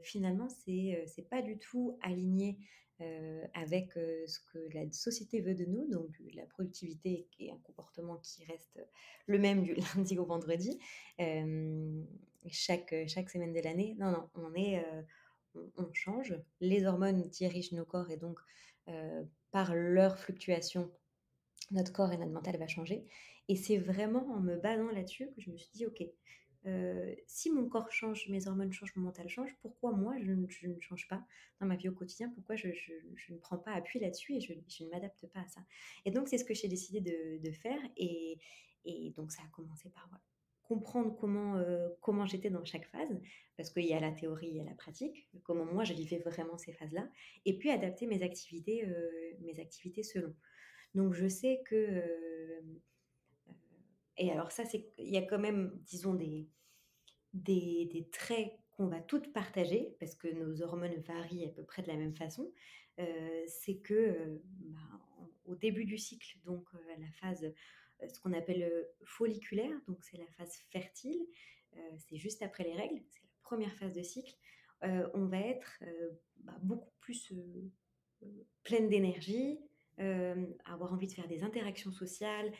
finalement, c'est pas du tout aligné, avec, ce que la société veut de nous, donc la productivité et un comportement qui reste le même du lundi au vendredi, hem, chaque semaine de l'année. Non, non, on change. Les hormones dirigent nos corps et donc, par leur fluctuation, notre corps et notre mental va changer. Et c'est vraiment en me basant là-dessus que je me suis dit: «OK, si mon corps change, mes hormones changent, mon mental change, pourquoi moi je ne change pas dans ma vie au quotidien? Pourquoi je ne prends pas appui là-dessus et je ne m'adapte pas à ça?» Et donc c'est ce que j'ai décidé de faire. Et donc ça a commencé par, voilà, comprendre comment j'étais dans chaque phase, parce qu'il y a la théorie, il y a la pratique, comment moi je vivais vraiment ces phases-là, et puis adapter mes activités selon. Donc je sais que, et alors ça, c'est il y a quand même, disons, des traits qu'on va toutes partager parce que nos hormones varient à peu près de la même façon. C'est que, au début du cycle, donc, la phase, ce qu'on appelle, folliculaire, donc c'est la phase fertile, c'est juste après les règles, c'est la première phase de cycle. On va être, beaucoup plus, pleine d'énergie, avoir envie de faire des interactions sociales,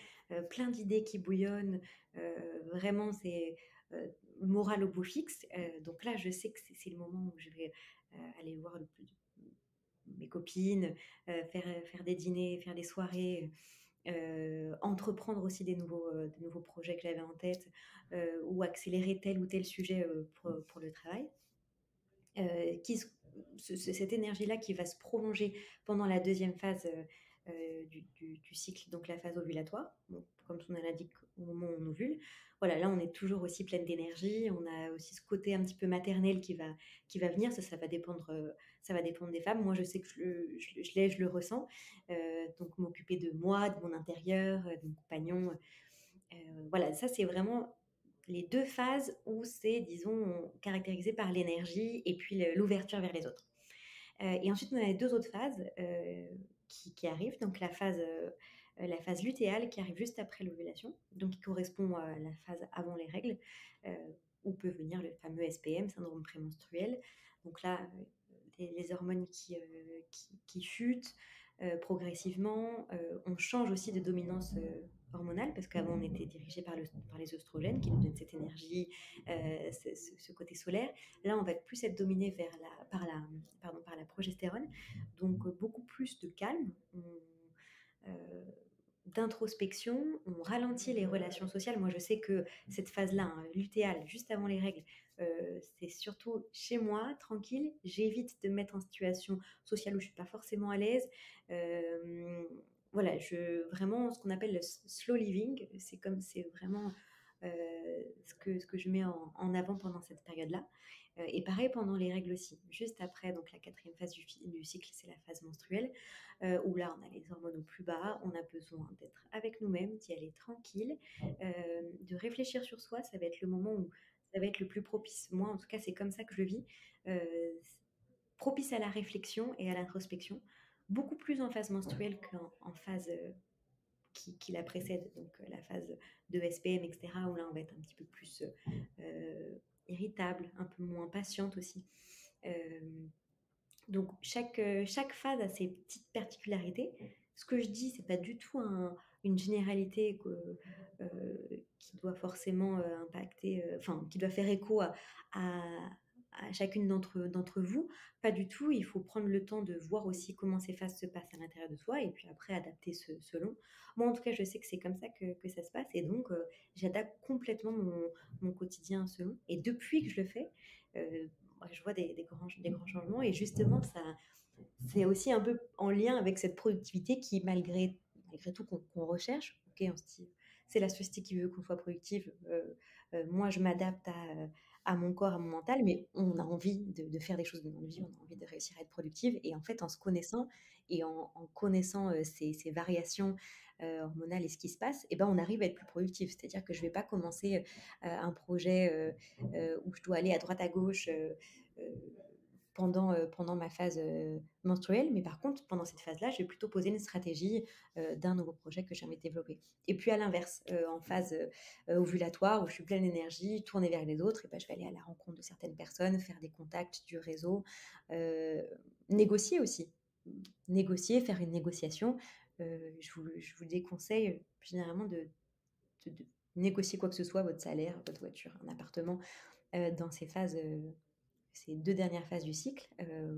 plein d'idées qui bouillonnent, vraiment c'est, moral au beau fixe. Donc là, je sais que c'est le moment où je vais, aller voir le plus mes copines, faire des dîners, faire des soirées, entreprendre aussi des nouveaux projets que j'avais en tête, ou accélérer tel ou tel sujet, pour le travail. Qui se Cette énergie-là qui va se prolonger pendant la deuxième phase, du cycle, donc la phase ovulatoire, donc comme son nom l'indique, au moment où on ovule. Voilà, là, on est toujours aussi pleine d'énergie. On a aussi ce côté un petit peu maternel qui va venir. Ça va dépendre des femmes. Moi, je sais que je le ressens. Donc m'occuper de moi, de mon intérieur, de mon compagnon, voilà, ça, c'est vraiment les 2 phases où c'est, disons, caractérisé par l'énergie et puis l'ouverture vers les autres. Et ensuite, on a les 2 autres phases, qui arrivent. Donc la phase lutéale qui arrive juste après l'ovulation, donc qui correspond à la phase avant les règles, heu, où peut venir le fameux SPM, syndrome prémenstruel. Donc là, les hormones qui chutent, progressivement. On change aussi de dominance, hormonale, parce qu'avant on était dirigé par les oestrogènes qui nous donnent cette énergie, ce côté solaire. Là, on va plus être dominé par la progestérone, donc beaucoup plus de calme, euh, d'introspection, on ralentit les relations sociales. Moi, je sais que cette phase-là, hein, lutéale, juste avant les règles, c'est surtout chez moi, tranquille. J'évite de me mettre en situation sociale où je suis pas forcément à l'aise. Euh, voilà, vraiment ce qu'on appelle le slow living, c'est vraiment ce que je mets en avant pendant cette période-là. Et pareil pendant les règles aussi. Juste après, donc la quatrième phase du cycle, c'est la phase menstruelle, où là, on a les hormones au plus bas, on a besoin d'être avec nous-mêmes, d'y aller tranquille, de réfléchir sur soi. Ça va être le moment où ça va être le plus propice. Moi, en tout cas, c'est comme ça que je le vis. Propice à la réflexion et à l'introspection, beaucoup plus en phase menstruelle qu'en phase qui la précède, donc la phase de SPM, etc., où là, on va être un petit peu plus irritable, un peu moins patiente aussi. Donc, chaque phase a ses petites particularités. Ce que je dis, c'est pas du tout une généralité qui doit forcément impacter, enfin, qui doit faire écho à chacune d'entre vous. Pas du tout. Il faut prendre le temps de voir aussi comment ces phases se passent à l'intérieur de soi et puis après adapter selon. Moi, en tout cas, je sais que c'est comme ça que ça se passe et donc j'adapte complètement mon quotidien selon. Et depuis que je le fais, je vois des grands changements et justement, c'est aussi un peu en lien avec cette productivité qui, malgré tout qu'on recherche, ok, on se dit, c'est la société qui veut qu'on soit productive, moi je m'adapte à mon corps, à mon mental, mais on a envie de faire des choses de notre vie, on a envie de réussir à être productive, et en fait en se connaissant et en connaissant ces variations hormonales et ce qui se passe, et ben on arrive à être plus productif, c'est-à-dire que je ne vais pas commencer un projet où je dois aller à droite à gauche euh, pendant ma phase menstruelle. Mais par contre, pendant cette phase-là, je vais plutôt poser une stratégie d'un nouveau projet que j'aimerais développer. Et puis à l'inverse, en phase ovulatoire, où je suis pleine d'énergie, tournée vers les autres, et ben, je vais aller à la rencontre de certaines personnes, faire des contacts, du réseau, négocier aussi. Négocier, faire une négociation. Je vous déconseille généralement de négocier quoi que ce soit, votre salaire, votre voiture, un appartement, dans ces phases ces 2 dernières phases du cycle,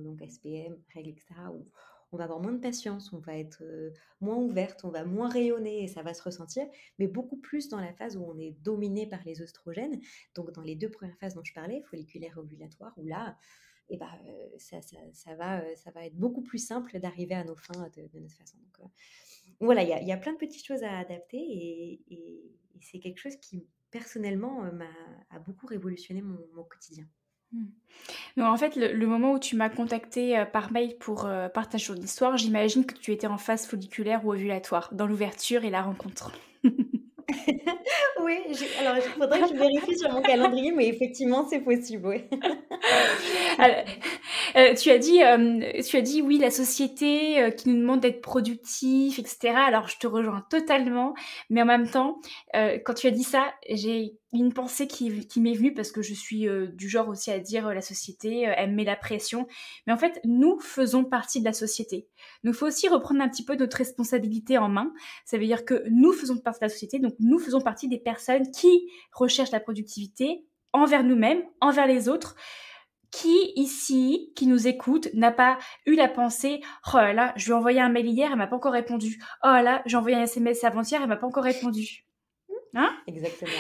donc SPM, règles, etc., où on va avoir moins de patience, on va être moins ouverte, on va moins rayonner et ça va se ressentir, mais beaucoup plus dans la phase où on est dominé par les oestrogènes, donc dans les 2 premières phases dont je parlais, folliculaire et ovulatoire, où là, et bah, ça va être beaucoup plus simple d'arriver à nos fins de notre façon. Donc voilà, il y a plein de petites choses à adapter et c'est quelque chose qui, personnellement, a beaucoup révolutionné mon quotidien. Donc en fait, le moment où tu m'as contacté par mail pour partager ton histoire, j'imagine que tu étais en phase folliculaire ou ovulatoire, dans l'ouverture et la rencontre. Oui, alors il faudrait que je vérifie sur mon calendrier, mais effectivement, c'est possible, oui. Alors, tu as dit oui, la société qui nous demande d'être productif, etc. Alors je te rejoins totalement, mais en même temps, quand tu as dit ça, j'ai une pensée qui m'est venue parce que je suis du genre aussi à dire la société, elle me met la pression. Mais en fait, nous faisons partie de la société. Donc il faut aussi reprendre un petit peu notre responsabilité en main. Ça veut dire que nous faisons partie de la société, donc nous faisons partie des personnes qui recherchent la productivité envers nous-mêmes, envers les autres. Qui ici, qui nous écoute, n'a pas eu la pensée « Oh là là, je lui ai envoyé un mail hier, elle m'a pas encore répondu. Oh là là, j'ai envoyé un SMS avant-hier, elle m'a pas encore répondu. » Hein? Exactement,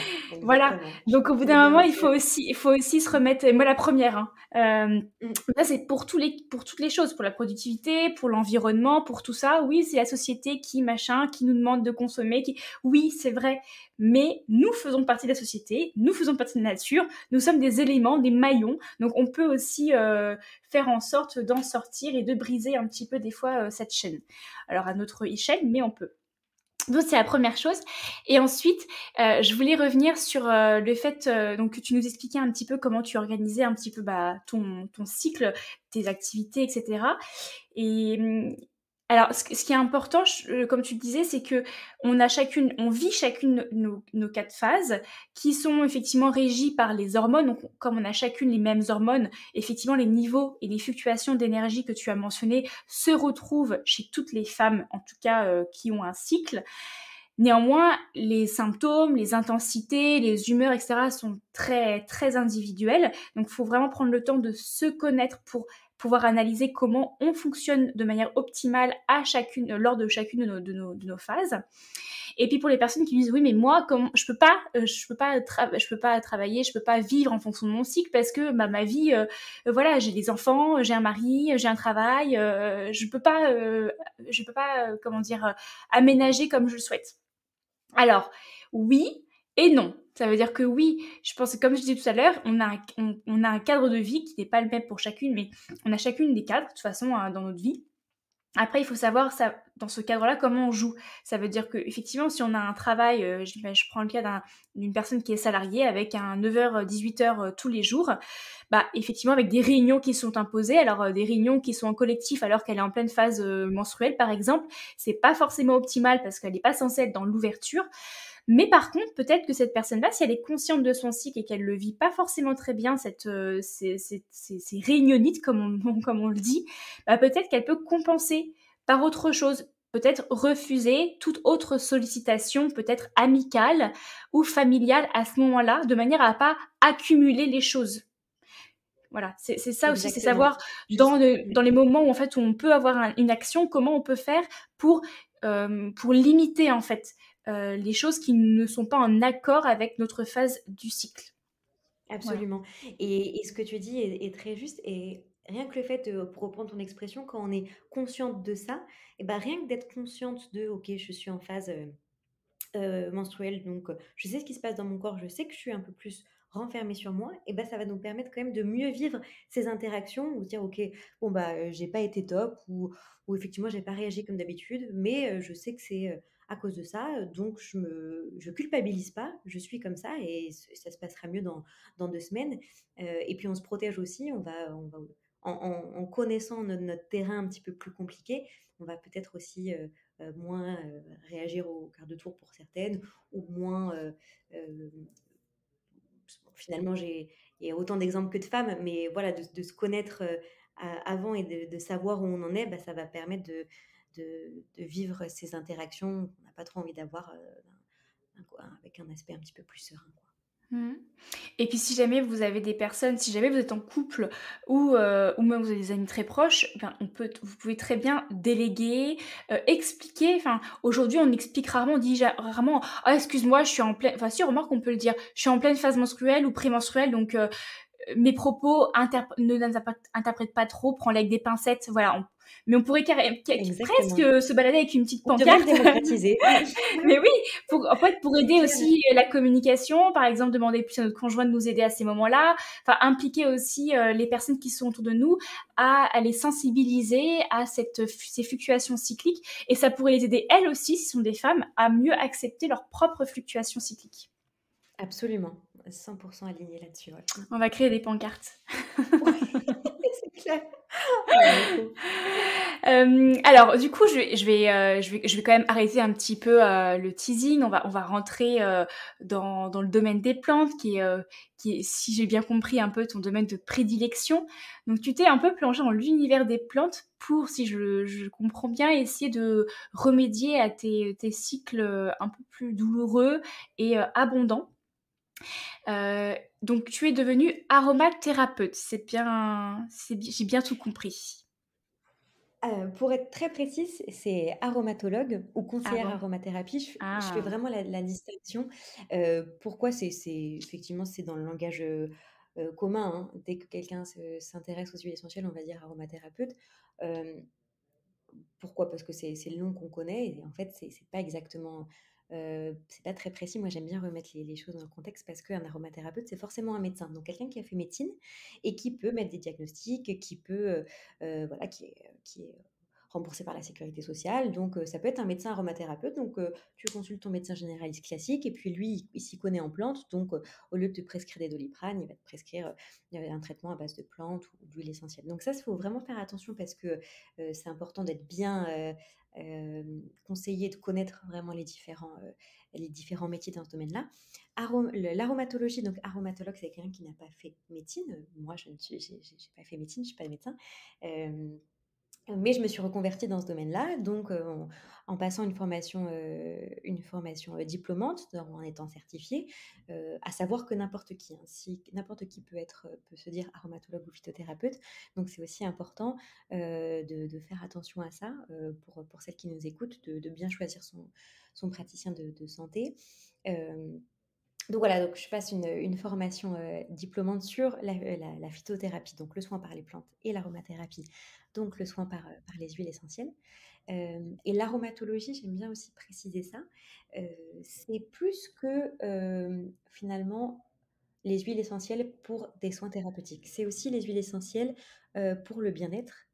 Voilà. exactement. Donc, au bout Je connais d'un bien moment, le il faut aussi se remettre, et moi la première, hein. Mmh. Là, c'est pour toutes les choses, pour la productivité, pour l'environnement, pour tout ça. Oui, c'est la société qui nous demande de consommer. Oui, c'est vrai. Mais nous faisons partie de la société, nous faisons partie de la nature, nous sommes des éléments, des maillons. Donc, on peut aussi faire en sorte d'en sortir et de briser un petit peu des fois cette chaîne. Alors, à notre échelle, mais on peut. Donc c'est la première chose. Et ensuite, je voulais revenir sur le fait donc que tu nous expliquais un petit peu comment tu organisais un petit peu ton cycle, tes activités, etc. Et alors, ce qui est important, comme tu le disais, c'est que on vit chacune nos 4 phases qui sont effectivement régies par les hormones. Donc, comme on a chacune les mêmes hormones, effectivement, les niveaux et les fluctuations d'énergie que tu as mentionnées se retrouvent chez toutes les femmes, en tout cas, qui ont un cycle. Néanmoins, les symptômes, les intensités, les humeurs, etc. sont très, très individuels. Donc, il faut vraiment prendre le temps de se connaître pour pouvoir analyser comment on fonctionne de manière optimale lors de chacune de nos phases. Et puis pour les personnes qui disent oui mais moi comme je peux pas travailler, je peux pas vivre en fonction de mon cycle parce que ma vie voilà, j'ai des enfants, j'ai un mari, j'ai un travail, je peux pas comment dire aménager comme je le souhaite. Alors oui et non. Ça veut dire que oui, je pense que comme je disais tout à l'heure, on a un cadre de vie qui n'est pas le même pour chacune, mais on a chacune des cadres de toute façon dans notre vie. Après, il faut savoir ça, dans ce cadre-là, comment on joue. Ça veut dire qu'effectivement, si on a un travail, je prends le cas d'une personne qui est salariée avec un 9h, 18h tous les jours, bah, effectivement, avec des réunions qui sont imposées, alors des réunions qui sont en collectif alors qu'elle est en pleine phase menstruelle, par exemple, c'est pas forcément optimal parce qu'elle n'est pas censée être dans l'ouverture. Mais par contre, peut-être que cette personne-là, si elle est consciente de son cycle et qu'elle le vit pas forcément très bien, ces réunionites, comme on le dit, bah peut-être qu'elle peut compenser par autre chose. Peut-être refuser toute autre sollicitation, peut-être amicale ou familiale à ce moment-là, de manière à pas accumuler les choses. Voilà, c'est ça aussi, c'est Exactement. savoir dans les moments où en fait où on peut avoir une action, comment on peut faire pour limiter en fait les choses qui ne sont pas en accord avec notre phase du cycle. Voilà. Absolument. Et ce que tu dis est très juste. Et rien que le fait, pour reprendre ton expression, quand on est consciente de ça, et ben rien que d'être consciente de, ok, je suis en phase menstruelle, donc je sais ce qui se passe dans mon corps, je sais que je suis un peu plus renfermée sur moi, et ben ça va nous permettre quand même de mieux vivre ces interactions ou se dire, ok, bon bah j'ai pas été top ou effectivement j'ai pas réagi comme d'habitude, mais je sais que c'est à cause de ça, donc je culpabilise pas, je suis comme ça et ça se passera mieux dans 2 semaines. Et puis on se protège aussi, en connaissant notre terrain un petit peu plus compliqué, on va peut-être aussi moins réagir au quart de tour pour certaines, ou moins euh, finalement il y a autant d'exemples que de femmes, mais voilà, de se connaître avant et de savoir où on en est, bah, ça va permettre de vivre ces interactions qu'on n'a pas trop envie d'avoir avec un aspect un petit peu plus serein, quoi. Mhm. Et puis si jamais vous avez des personnes, si jamais vous êtes en couple ou même vous avez des amis très proches, ben vous pouvez très bien déléguer, expliquer. Enfin, aujourd'hui on explique rarement, on dit rarement, ah excuse-moi, je suis en pleine. Enfin si, remarque, on peut le dire, je suis en pleine phase menstruelle ou prémenstruelle, donc mes propos interprètent pas trop, prends-les avec des pincettes, voilà. Mais on pourrait presque Exactement. se balader avec une petite On devrait le pancarte. démocratiser. Mais oui, en fait, pour C'est aider clair. aussi la communication, par exemple, demander plus à notre conjoint de nous aider à ces moments-là, enfin, impliquer aussi les personnes qui sont autour de nous à les sensibiliser à ces fluctuations cycliques. Et ça pourrait les aider, elles aussi, si ce sont des femmes, à mieux accepter leurs propres fluctuations cycliques. Absolument. 100% aligné là-dessus. Ouais. On va créer des pancartes. Ouais, c'est clair. Ah, trop. Alors, du coup, je vais quand même arrêter un petit peu le teasing. On va rentrer dans le domaine des plantes, qui est, si j'ai bien compris, un peu ton domaine de prédilection. Donc, tu t'es un peu plongé dans l'univers des plantes pour, si je comprends bien, essayer de remédier à tes cycles un peu plus douloureux et abondants. Donc, tu es devenue aromathérapeute. J'ai bien tout compris. Pour être très précise, c'est aromatologue ou conseillère Arom aromathérapie. Je fais Ah. vraiment la distinction. Pourquoi? Effectivement, c'est dans le langage, commun, hein. Dès que quelqu'un s'intéresse aux huiles essentielles, on va dire aromathérapeute. Hem, Pourquoi? Parce que c'est le nom qu'on connaît et en fait, c'est pas exactement, c'est pas très précis. Moi, j'aime bien remettre les choses dans le contexte parce qu'un aromathérapeute, c'est forcément un médecin. Donc quelqu'un qui a fait médecine et qui peut mettre des diagnostics, qui peut, voilà, qui est remboursé par la sécurité sociale. Donc ça peut être un médecin aromathérapeute. Donc tu consultes ton médecin généraliste classique et puis lui, il s'y connaît en plantes. Donc au lieu de te prescrire des Doliprane, il va te prescrire, un traitement à base de plantes ou d'huile essentielle. Donc ça, il faut vraiment faire attention parce que c'est important d'être bien conseillé, de connaître vraiment les différents métiers dans ce domaine-là. L'aromatologie, donc aromatologue, c'est quelqu'un qui n'a pas fait médecine. Moi, j'ai pas fait médecine, je suis pas médecin. Euh, Mais je me suis reconvertie dans ce domaine-là, donc en passant une formation, diplômante, en étant certifiée, à savoir que n'importe qui, hein, si n'importe qui peut se dire aromatologue ou phytothérapeute. Donc c'est aussi important, de faire attention à ça, pour celles qui nous écoutent, de bien choisir son praticien de santé. Hem donc voilà, donc je passe une formation, diplômante sur la phytothérapie, donc le soin par les plantes et l'aromathérapie, donc le soin par les huiles essentielles. Et l'aromatologie, j'aime bien aussi préciser ça, c'est plus que, finalement, les huiles essentielles pour des soins thérapeutiques. C'est aussi les huiles essentielles, pour le bien-être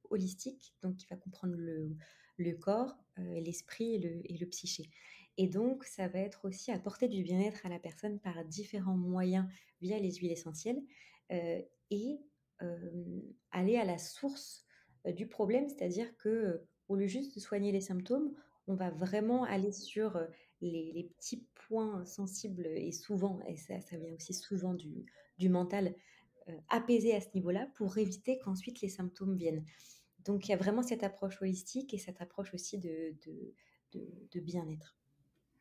holistique, donc qui va comprendre le corps, l'esprit et le psyché. Et donc ça va être aussi apporter du bien-être à la personne par différents moyens via les huiles essentielles, et aller à la source, du problème. C'est-à-dire que, au lieu juste de soigner les symptômes, on va vraiment aller sur, les petits points sensibles et souvent, et ça vient aussi souvent du mental, apaiser à ce niveau-là pour éviter qu'ensuite les symptômes viennent. Donc il y a vraiment cette approche holistique et cette approche aussi de bien-être.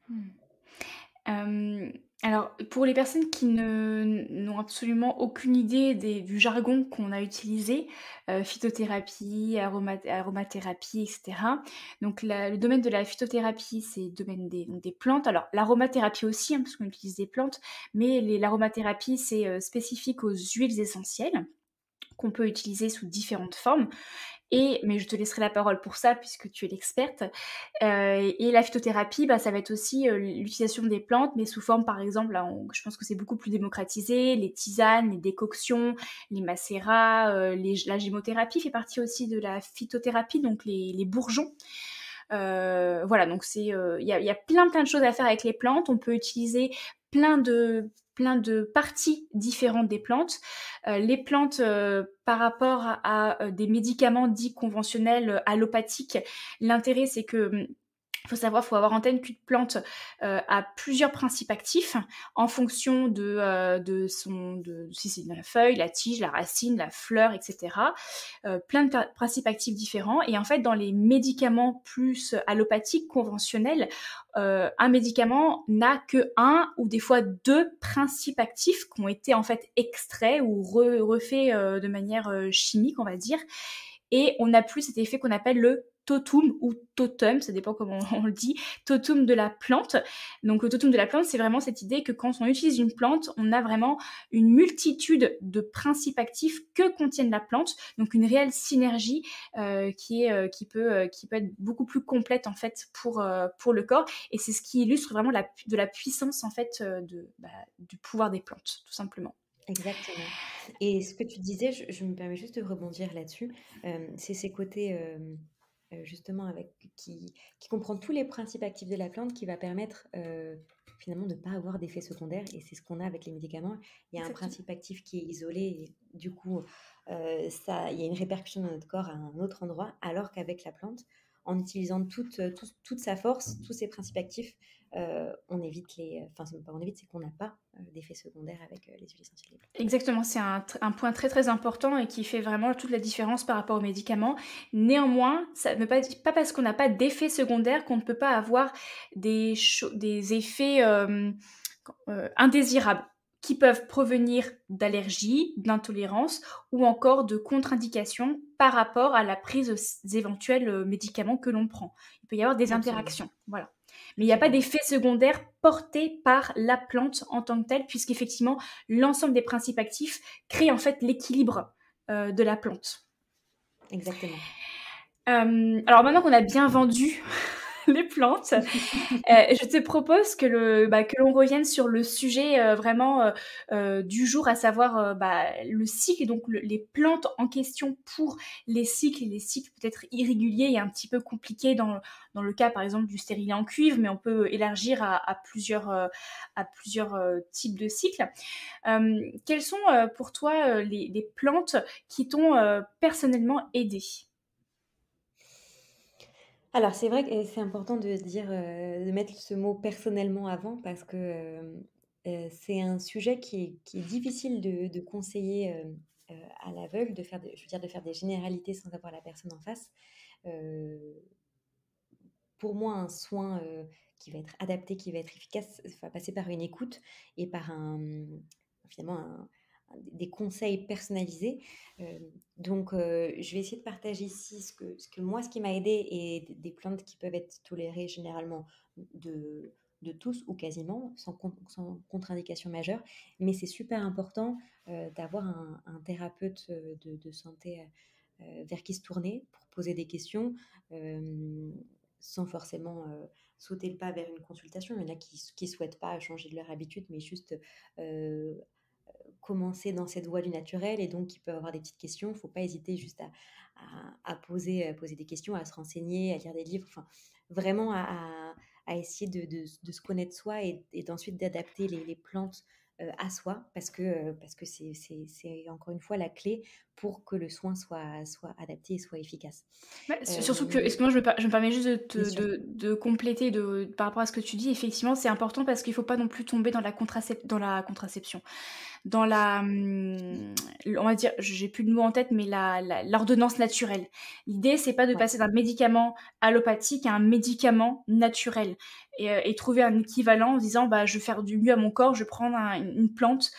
Hmm. Alors, pour les personnes qui n'ont absolument aucune idée du jargon qu'on a utilisé, phytothérapie, aromathérapie, et cetera. Donc le domaine de la phytothérapie, c'est le domaine des plantes. Alors l'aromathérapie aussi, hein, parce qu'on utilise des plantes, mais l'aromathérapie, c'est, spécifique aux huiles essentielles qu'on peut utiliser sous différentes formes. Mais je te laisserai la parole pour ça puisque tu es l'experte. Et la phytothérapie, bah, ça va être aussi l'utilisation des plantes, mais sous forme, par exemple, là, je pense que c'est beaucoup plus démocratisé, les tisanes, les décoctions, les macérats, la gémothérapie fait partie aussi de la phytothérapie, donc les bourgeons. Voilà, donc il y a plein de choses à faire avec les plantes. On peut utiliser plein de parties différentes des plantes. Les plantes, par rapport à des médicaments dits conventionnels, allopathiques, l'intérêt c'est que faut avoir en tête qu'une plante a plusieurs principes actifs en fonction de si c'est la feuille, la tige, la racine, la fleur, etc. Plein de principes actifs différents. Et en fait, dans les médicaments plus allopathiques, conventionnels, un médicament n'a que un ou des fois deux principes actifs qui ont été en fait extraits ou refaits de manière chimique, on va dire. Et on n'a plus cet effet qu'on appelle le totum ou totem, ça dépend comment on le dit, totum de la plante. Donc le totum de la plante, c'est vraiment cette idée que quand on utilise une plante, on a vraiment une multitude de principes actifs que contiennent la plante, donc une réelle synergie qui peut être beaucoup plus complète en fait pour le corps. Et c'est ce qui illustre vraiment de la puissance en fait du pouvoir des plantes, tout simplement. Exactement. Et ce que tu disais, je me permets juste de rebondir là-dessus, c'est ces côtés, justement qui comprend tous les principes actifs de la plante qui va permettre, finalement de ne pas avoir d'effets secondaires, et c'est ce qu'on a avec les médicaments. Il y a un Exactement. principe actif qui est isolé et du coup, il y a une répercussion dans notre corps à un autre endroit, alors qu'avec la plante, en utilisant toute sa force, tous ses principes actifs, on évite enfin, c'est même pas on évite, c'est qu'on n'a pas, d'effets secondaires avec, les huiles essentielles des plantes. Exactement, c'est un point très très important et qui fait vraiment toute la différence par rapport aux médicaments. Néanmoins, ça ne veut pas parce qu'on n'a pas d'effet secondaire qu'on ne peut pas avoir des effets indésirables qui peuvent provenir d'allergies, d'intolérance ou encore de contre-indications par rapport à la prise d'éventuels médicaments que l'on prend. Il peut y avoir des Absolument, interactions, voilà. Mais il n'y a pas absolument. d'effet secondaire porté par la plante en tant que telle, puisqu'effectivement, l'ensemble des principes actifs crée en fait l'équilibre de la plante. Exactement. Alors maintenant qu'on a bien vendu les plantes, je te propose que l'on revienne sur le sujet vraiment du jour, à savoir le cycle, donc les plantes en question pour les cycles peut-être irréguliers et un petit peu compliqués dans le cas par exemple du stérilet en cuivre, mais on peut élargir à plusieurs types de cycles. Quelles sont pour toi les plantes qui t'ont personnellement aidé? Alors c'est vrai que c'est important de dire, de mettre ce mot «personnellement» avant, parce que, c'est un sujet qui est difficile de conseiller, à l'aveugle, de faire des généralités sans avoir la personne en face. Euh, pour moi, un soin qui va être adapté, qui va être efficace, va passer par une écoute et par finalement des conseils personnalisés. Euh, je vais essayer de partager ici ce qui m'a aidé et des plantes qui peuvent être tolérées généralement de tous ou quasiment, sans contre-indication majeure. Mais c'est super important d'avoir un thérapeute de santé vers qui se tourner pour poser des questions. Euh, Sans forcément sauter le pas vers une consultation. Il y en a qui souhaitent pas changer de leur habitude, mais juste euh, commencer dans cette voie du naturel et donc qui peuvent avoir des petites questions. Il ne faut pas hésiter juste à poser des questions, à se renseigner, à lire des livres, enfin, vraiment à essayer de se connaître soi et d'ensuite d'adapter les plantes à soi parce que c'est encore une fois la clé pour que le soin soit adapté et soit efficace. Ouais, Euh, surtout que, excuse-moi, je me permets juste Bien sûr. de compléter par rapport à ce que tu dis. Effectivement, c'est important parce qu'il ne faut pas non plus tomber dans la contraception. Dans on va dire, j'ai plus de mots en tête, mais l'ordonnance naturelle. L'idée, c'est pas de Ouais. passer d'un médicament allopathique à un médicament naturel et trouver un équivalent en disant, bah, je vais faire du mieux à mon corps, je vais prendre une plante.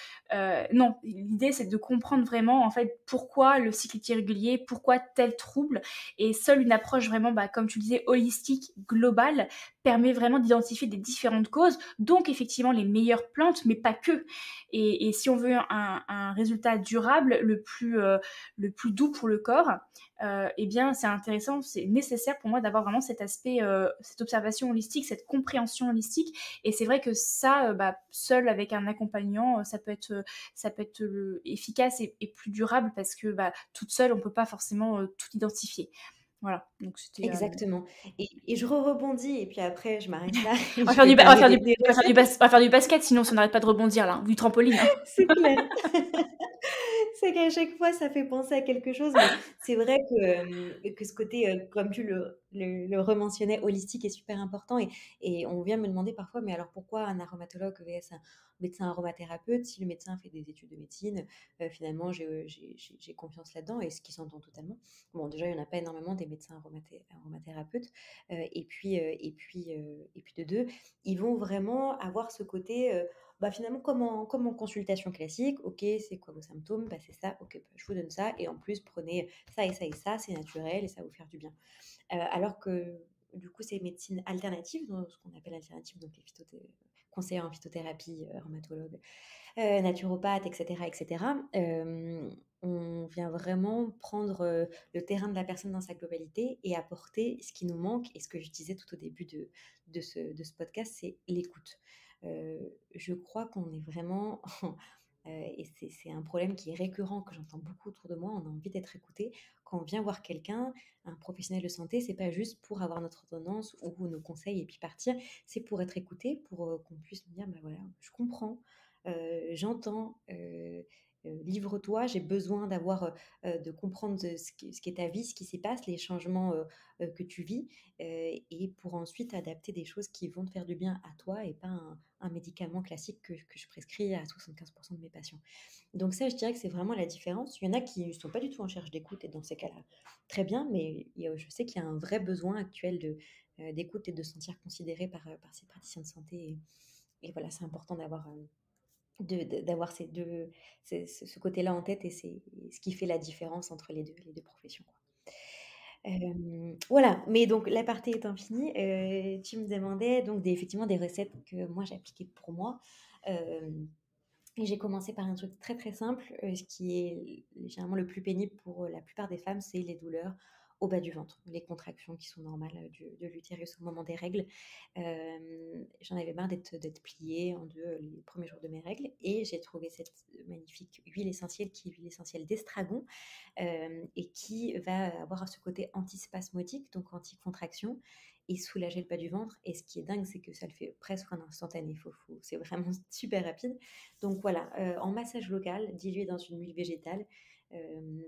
Non, l'idée, c'est de comprendre vraiment, en fait, pourquoi le cycle est irrégulier, pourquoi tel trouble, et seule une approche vraiment, bah, comme tu disais, holistique, globale, permet vraiment d'identifier des différentes causes, donc effectivement les meilleures plantes, mais pas que. Et si on veut un résultat durable, le plus doux pour le corps, eh bien, c'est intéressant, c'est nécessaire pour moi d'avoir vraiment cet aspect, cette observation holistique, cette compréhension holistique. Et c'est vrai que ça, bah, seul avec un accompagnant, ça peut être efficace et plus durable parce que bah, toute seule, on peut pas forcément tout identifier. Voilà, donc c'était. Exactement. Et je rebondis, et puis après, je m'arrête là et On va je faire vais du, ba- on va donner faire du, des on va faire du, recettes. on va faire du basket, sinon on n'arrête pas de rebondir là, du trampoline. Hein. C'est clair. C'est qu'à chaque fois, ça fait penser à quelque chose, mais c'est vrai que ce côté, comme tu le rementionnais, holistique est super important. Et on vient me demander parfois, mais alors pourquoi un aromatologue vs un médecin aromathérapeute? Si le médecin fait des études de médecine, finalement, j'ai confiance là-dedans, et ce qui s'entend totalement. Bon, déjà, il n'y en a pas énormément des médecins aromathérapeutes. Et puis de deux, ils vont vraiment avoir ce côté bah, finalement, comme en consultation classique, ok, c'est quoi vos symptômes? Bah, c'est ça, ok, bah, je vous donne ça, et en plus, prenez ça et ça et ça, c'est naturel et ça va vous faire du bien. Alors que, du coup, ces médecines alternatives, ce qu'on appelle alternatives, donc les conseillers en phytothérapie, rhumatologues, naturopathes, etc., etc., on vient vraiment prendre le terrain de la personne dans sa globalité et apporter ce qui nous manque. Et ce que je disais tout au début de ce podcast, c'est l'écoute. Je crois qu'on est vraiment, et c'est un problème qui est récurrent, que j'entends beaucoup autour de moi, on a envie d'être écouté. Quand on vient voir quelqu'un, un professionnel de santé, c'est pas juste pour avoir notre ordonnance ou nos conseils et puis partir, c'est pour être écouté, pour qu'on puisse nous dire, bah voilà, je comprends, j'entends, livre-toi, j'ai besoin de comprendre ce qu'est ta vie, ce qui s'y passe, les changements que tu vis, et pour ensuite adapter des choses qui vont te faire du bien à toi et pas un médicament classique que je prescris à 75% de mes patients. Donc ça, je dirais que c'est vraiment la différence. Il y en a qui ne sont pas du tout en recherche d'écoute, et dans ces cas-là, très bien, mais je sais qu'il y a un vrai besoin actuel d'écoute et de se sentir considéré par ces praticiens de santé. Et voilà, c'est important d'avoir ce côté-là en tête, et c'est ce qui fait la différence entre les deux professions, quoi. Voilà, mais donc l'aparté étant fini, tu me demandais donc effectivement des recettes que moi j'appliquais pour moi. Euh, et j'ai commencé par un truc très très simple, ce qui est généralement le plus pénible pour la plupart des femmes, c'est les douleurs au bas du ventre, les contractions qui sont normales de l'utérus au moment des règles. J'en avais marre d'être pliée en deux les premiers jours de mes règles, et j'ai trouvé cette magnifique huile essentielle qui est l'huile essentielle d'estragon, et qui va avoir ce côté antispasmodique, donc anti-contraction, et soulager le bas du ventre. Et ce qui est dingue, c'est que ça le fait presque en instantané. C'est vraiment super rapide. Donc voilà, en massage local, dilué dans une huile végétale, euh,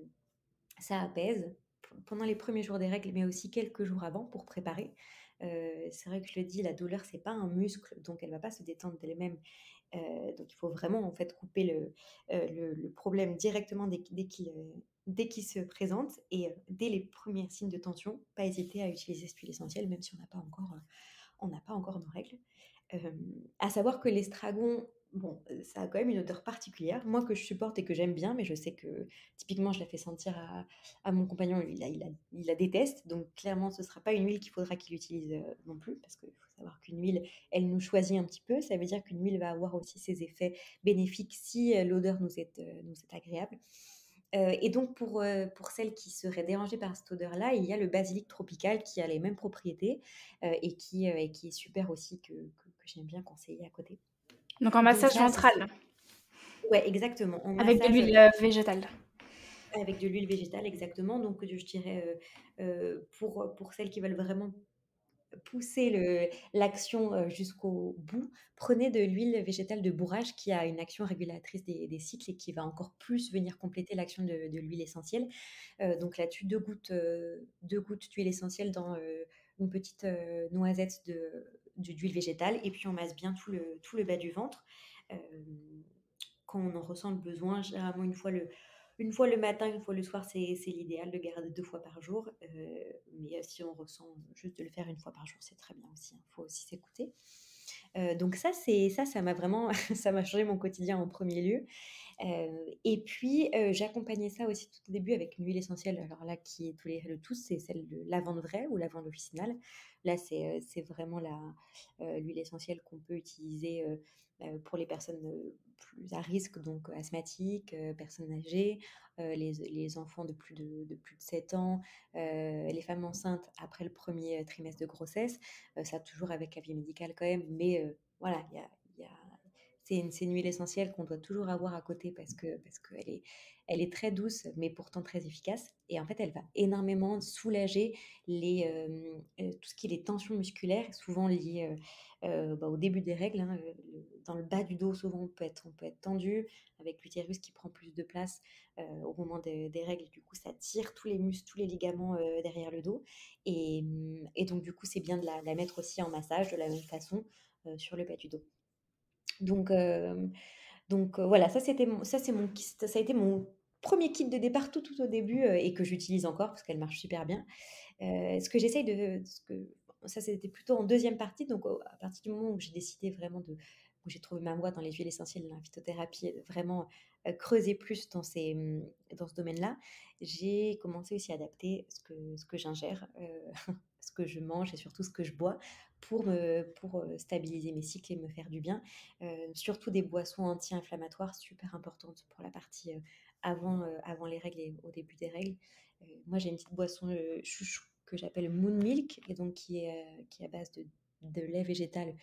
ça apaise pendant les premiers jours des règles, mais aussi quelques jours avant pour préparer. C'est vrai que je le dis, la douleur, c'est pas un muscle, donc elle va pas se détendre d'elle-même. Donc il faut vraiment en fait couper le problème directement dès qu'il se présente et dès les premiers signes de tension, pas hésiter à utiliser cette huile essentielle même si on n'a pas encore nos règles. À savoir que l'estragon, bon, ça a quand même une odeur particulière, moi que je supporte et que j'aime bien, mais je sais que typiquement je la fais sentir à mon compagnon, lui il la déteste, donc clairement ce ne sera pas une huile qu'il faudra qu'il utilise non plus, parce qu'il faut savoir qu'une huile, elle nous choisit un petit peu, ça veut dire qu'une huile va avoir aussi ses effets bénéfiques si l'odeur nous est agréable. Et donc pour celles qui seraient dérangées par cette odeur-là, il y a le basilic tropical qui a les mêmes propriétés et qui est super aussi que j'aime bien conseiller à côté. Donc en Donc massage ça c'est ventral, ouais, exactement, en avec de massage l'huile végétale. avec de l'huile végétale, exactement. Donc je dirais, pour celles qui veulent vraiment pousser l'action jusqu'au bout, prenez de l'huile végétale de bourrage qui a une action régulatrice des cycles et qui va encore plus venir compléter l'action de l'huile essentielle. Donc là-dessus, 2 gouttes d'huile essentielle dans une petite noisette d'huile végétale et puis on masse bien tout le bas du ventre. Euh, Quand on en ressent le besoin, généralement une fois le matin, une fois le soir, c'est l'idéal de garder 2 fois par jour. Mais si on ressent juste de le faire une fois par jour, c'est très bien aussi. Il faut aussi s'écouter. Donc ça m'a vraiment, ça m'a changé mon quotidien en premier lieu. Et puis, j'accompagnais ça aussi tout au début avec une huile essentielle, alors là, qui est tolérée de tous, c'est celle de lavande vraie ou lavande officinale. Là, c'est vraiment l'huile essentielle qu'on peut utiliser pour les personnes plus à risque, donc asthmatiques, personnes âgées, les enfants de plus de 7 ans, les femmes enceintes après le premier trimestre de grossesse, ça toujours avec avis médical quand même, mais voilà, il y a c'est une huile essentielle qu'on doit toujours avoir à côté parce elle est très douce, mais pourtant très efficace. Et en fait, elle va énormément soulager tout ce qui est les tensions musculaires, souvent liées au début des règles, hein. Dans le bas du dos, souvent, on peut être tendu, avec l'utérus qui prend plus de place au moment des règles. Du coup, ça tire tous les muscles, tous les ligaments derrière le dos. Et donc, du coup, c'est bien de la mettre aussi en massage de la même façon sur le bas du dos. Donc, voilà, ça c'est mon ça a été mon premier kit de départ tout au début, et que j'utilise encore parce qu'elle marche super bien. Ce que j'essaye de ce que ça c'était plutôt en deuxième partie, donc à partir du moment où j'ai décidé vraiment où j'ai trouvé ma voie dans les huiles essentielles, la phytothérapie, et de vraiment, creuser plus dans ce domaine-là, j'ai commencé aussi à adapter ce que j'ingère, ce que je mange et surtout ce que je bois pour stabiliser mes cycles et me faire du bien. Surtout des boissons anti-inflammatoires super importantes pour la partie, avant les règles et au début des règles. Moi, j'ai une petite boisson chouchou que j'appelle Moon Milk, et donc qui est à base de lait végétal.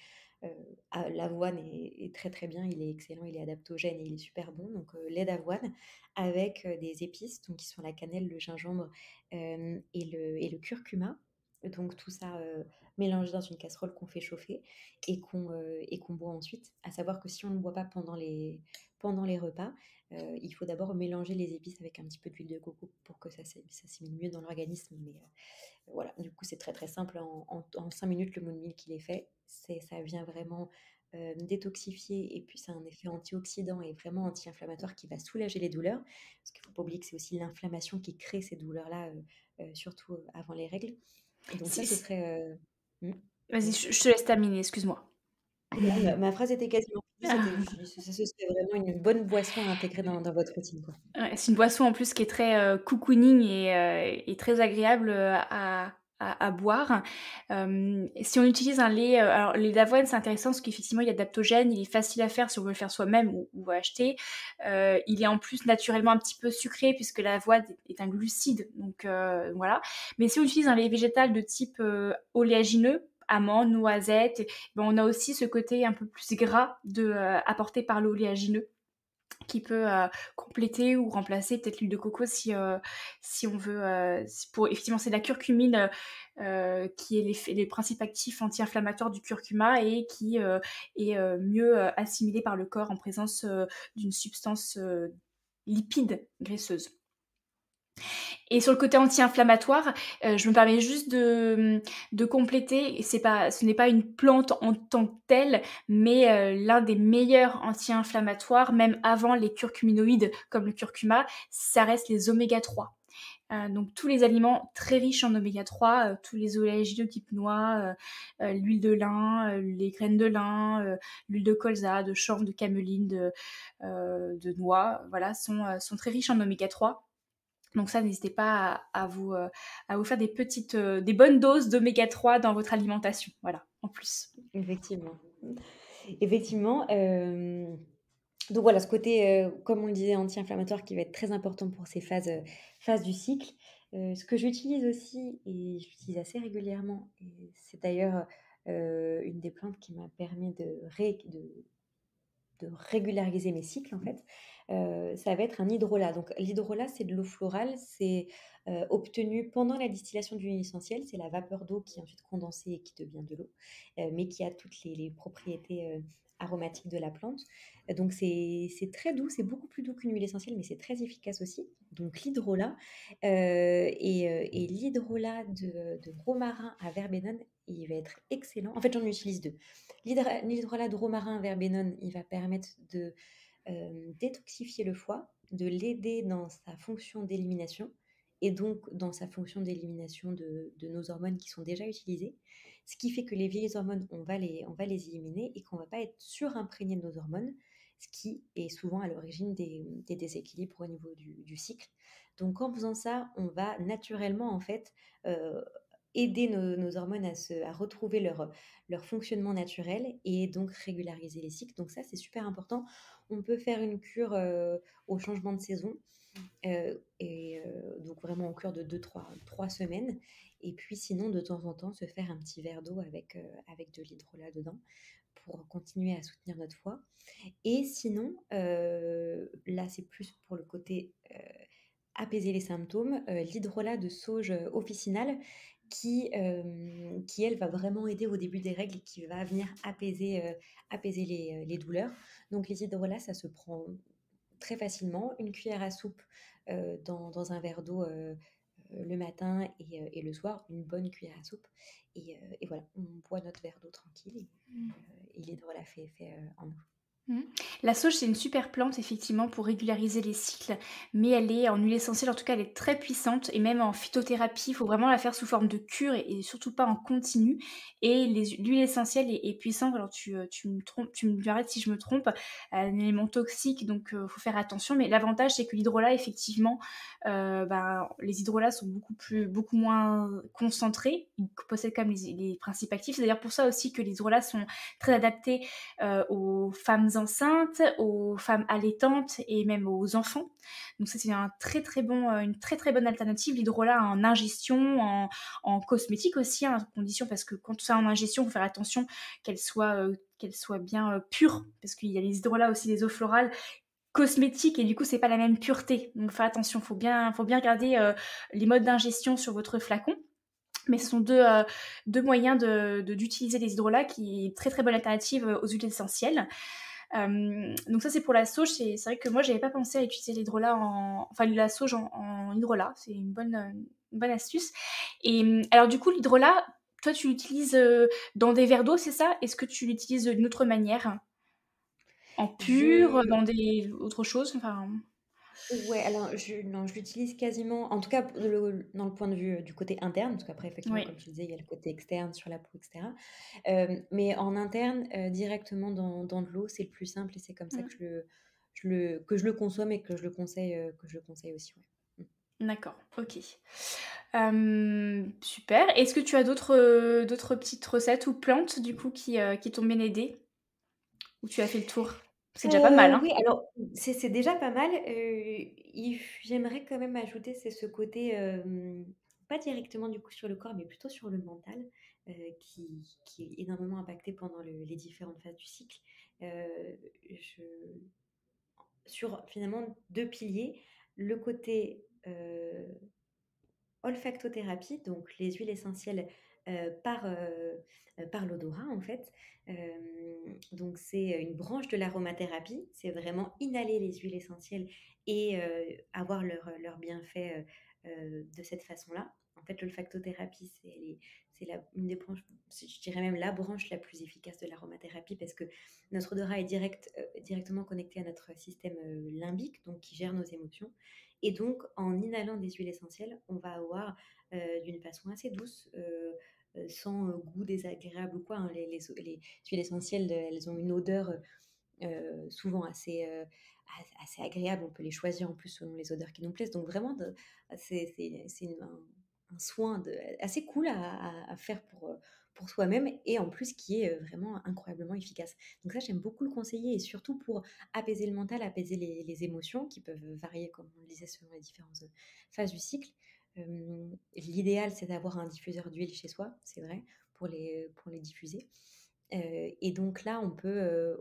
L'avoine est très très bien, il est excellent, il est adaptogène et il est super bon. Donc lait d'avoine avec des épices, donc qui sont la cannelle, le gingembre et le curcuma. Donc tout ça mélangé dans une casserole qu'on fait chauffer et qu'on boit ensuite. À savoir que si on ne boit pas pendant les repas, il faut d'abord mélanger les épices avec un petit peu d'huile de coco pour que ça s'assimile mieux dans l'organisme. Mais voilà, du coup, c'est très très simple. En 5 minutes, le moon milk, il est fait. Ça vient vraiment détoxifier et puis ça a un effet antioxydant et vraiment anti-inflammatoire qui va soulager les douleurs. Parce qu'il ne faut pas oublier que c'est aussi l'inflammation qui crée ces douleurs-là, surtout avant les règles. Donc ça, Si- ce si- serait... Vas-y, oui. je te laisse terminer, excuse-moi. Non, ma phrase était quasiment finie, c'était juste, je dis, ce serait vraiment une bonne boisson à intégrer dans votre routine, quoi. Ouais, c'est une boisson en plus qui est très cocooning et très agréable à boire. Si on utilise un lait, alors le lait d'avoine c'est intéressant parce qu'effectivement il est adaptogène, il est facile à faire si on veut le faire soi-même ou acheter. Il est en plus naturellement un petit peu sucré puisque l'avoine est un glucide, donc voilà. Mais si on utilise un lait végétal de type oléagineux, amandes, noisettes, ben on a aussi ce côté un peu plus gras apporté par l'oléagineux qui peut compléter ou remplacer peut-être l'huile de coco si on veut. Pour effectivement, c'est la curcumine qui est les principes actifs anti-inflammatoires du curcuma et qui est mieux assimilé par le corps en présence d'une substance lipide graisseuse. Et sur le côté anti-inflammatoire, je me permets juste de compléter, ce n'est pas une plante en tant que telle, mais l'un des meilleurs anti-inflammatoires, même avant les curcuminoïdes comme le curcuma, ça reste les oméga-3. Donc tous les aliments très riches en oméga-3, tous les oléagineux type noix, l'huile de lin, les graines de lin, l'huile de colza, de chanvre, de cameline, de noix, voilà, sont très riches en oméga-3. Donc ça, n'hésitez pas à vous faire des bonnes doses d'oméga-3 dans votre alimentation, voilà, en plus. Effectivement. Effectivement, donc voilà, ce côté, comme on le disait, anti-inflammatoire qui va être très important pour ces phases du cycle. Ce que j'utilise aussi et j'utilise assez régulièrement et c'est d'ailleurs, une des plantes qui m'a permis de régulariser mes cycles en fait, ça va être un hydrolat. Donc l'hydrolat, c'est de l'eau florale, c'est, obtenu pendant la distillation d'huile essentielle. C'est la vapeur d'eau qui est ensuite condensée et qui devient de l'eau, mais qui a toutes les propriétés, aromatiques de la plante. Donc c'est très doux, c'est beaucoup plus doux qu'une huile essentielle, mais c'est très efficace aussi. Donc l'hydrolat, et l'hydrolat de romarin à verbenone, il va être excellent. En fait, j'en utilise 2. L'hydrolat de romarin verbenone, il va permettre de détoxifier le foie, de l'aider dans sa fonction d'élimination et donc dans sa fonction d'élimination de nos hormones qui sont déjà utilisées. Ce qui fait que les vieilles hormones, on va les éliminer et qu'on ne va pas être surimprégné de nos hormones, ce qui est souvent à l'origine des déséquilibres au niveau du cycle. Donc en faisant ça, on va naturellement en fait euh, aider nos hormones à retrouver leur fonctionnement naturel et donc régulariser les cycles. Donc ça, c'est super important. On peut faire une cure au changement de saison, donc vraiment en cure de 3 semaines. Et puis sinon, de temps en temps, se faire un petit verre d'eau avec de l'hydrolat dedans pour continuer à soutenir notre foie. Et sinon, là, c'est plus pour le côté apaiser les symptômes, l'hydrolat de sauge officinale qui, elle, va vraiment aider au début des règles et qui va venir apaiser les douleurs. Donc les hydrolats, ça se prend très facilement, une cuillère à soupe dans un verre d'eau le matin et le soir, une bonne cuillère à soupe. Et voilà, on boit notre verre d'eau tranquille et l'hydrolat fait en nous. Mmh. La sauge, c'est une super plante effectivement pour régulariser les cycles, mais elle est en huile essentielle, en tout cas, elle est très puissante et même en phytothérapie, il faut vraiment la faire sous forme de cure et surtout pas en continu. Et l'huile essentielle est puissante. Alors tu me trompes, tu me arrêtes si je me trompe, un élément toxique, donc faut faire attention. Mais l'avantage, c'est que l'hydrolat, effectivement, les hydrolats sont beaucoup moins concentrés. Ils possèdent quand même les principes actifs. C'est d'ailleurs pour ça aussi que les hydrolats sont très adaptés aux femmes enceintes, aux femmes allaitantes et même aux enfants. Donc ça c'est une très très bonne alternative, l'hydrolat en ingestion, en cosmétique aussi, à condition, parce que quand ça en ingestion, il faut faire attention qu'elle soit bien pure, parce qu'il y a les hydrolats aussi, les eaux florales cosmétiques et du coup c'est pas la même pureté. Donc faire attention, faut bien regarder les modes d'ingestion sur votre flacon. Mais ce sont deux moyens d'utiliser les hydrolats qui est très très bonne alternative aux huiles essentielles. Donc ça c'est pour la sauge. C'est vrai que moi j'avais pas pensé à utiliser l'hydrolat enfin la sauge en hydrolat. C'est une bonne astuce. Et alors du coup l'hydrolat, toi tu l'utilises dans des verres d'eau, c'est ça? Est-ce que tu l'utilises d'une autre manière? En pur, Je dans des autres choses? Enfin. Ouais, alors non, je l'utilise quasiment, en tout cas dans le point de vue du côté interne, parce qu'après, effectivement, Oui. comme tu disais, il y a le côté externe sur la peau, etc. Mais en interne, directement dans de l'eau, c'est le plus simple et c'est comme ça Mm. que je le consomme et que je le conseille aussi. Ouais. D'accord, ok. Super. Est-ce que tu as d'autres petites recettes ou plantes du coup qui t'ont bien aidé? Ou tu as fait le tour? C'est déjà pas mal, hein? Oui, alors c'est déjà pas mal. J'aimerais quand même ajouter, c'est ce côté, pas directement du coup sur le corps, mais plutôt sur le mental, qui est énormément impacté pendant les différentes phases du cycle. Je Sur finalement 2 piliers, le côté, olfactothérapie, donc les huiles essentielles, par l'odorat en fait. Donc c'est une branche de l'aromathérapie, c'est vraiment inhaler les huiles essentielles et avoir leurs bienfaits, de cette façon-là. En fait, l'olfactothérapie, une des branches, je dirais même la branche la plus efficace de l'aromathérapie parce que notre odorat est directement connecté à notre système limbique, donc qui gère nos émotions. Et donc, en inhalant des huiles essentielles, on va avoir d'une façon assez douce, sans goût désagréable ou quoi, hein, les huiles essentielles, elles ont une odeur souvent assez agréable. On peut les choisir en plus selon les odeurs qui nous plaisent. Donc vraiment, un soin assez cool à faire pour soi-même et en plus qui est vraiment incroyablement efficace. Donc ça, j'aime beaucoup le conseiller et surtout pour apaiser le mental, apaiser les émotions qui peuvent varier, comme on le disait, selon les différentes phases du cycle. L'idéal, c'est d'avoir un diffuseur d'huile chez soi, c'est vrai, pour les diffuser. Et donc là, on peut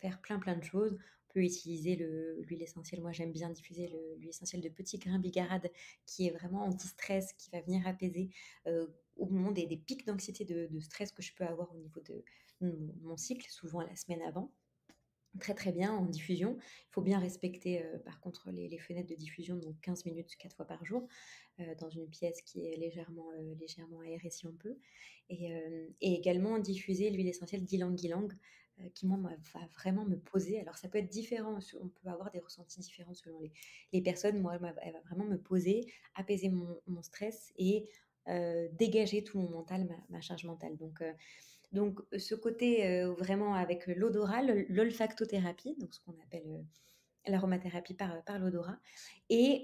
faire plein de choses. On peut utiliser l'huile essentielle. Moi, j'aime bien diffuser l'huile essentielle de petit grain bigarade qui est vraiment anti-stress, qui va venir apaiser au moment des pics d'anxiété, de stress que je peux avoir au niveau de mon cycle, souvent la semaine avant. Très, très bien en diffusion. Il faut bien respecter, par contre, les fenêtres de diffusion, donc 15 minutes 4 fois par jour, dans une pièce qui est légèrement aérée si on peut. Et également diffuser l'huile essentielle d'ylang-ylang, qui moi va vraiment me poser. Alors ça peut être différent, on peut avoir des ressentis différents selon les personnes. Moi, elle va vraiment me poser, apaiser mon stress et dégager tout mon mental, ma charge mentale. Donc, ce côté vraiment avec l'odorat, l'olfactothérapie, donc ce qu'on appelle l'aromathérapie par l'odorat, et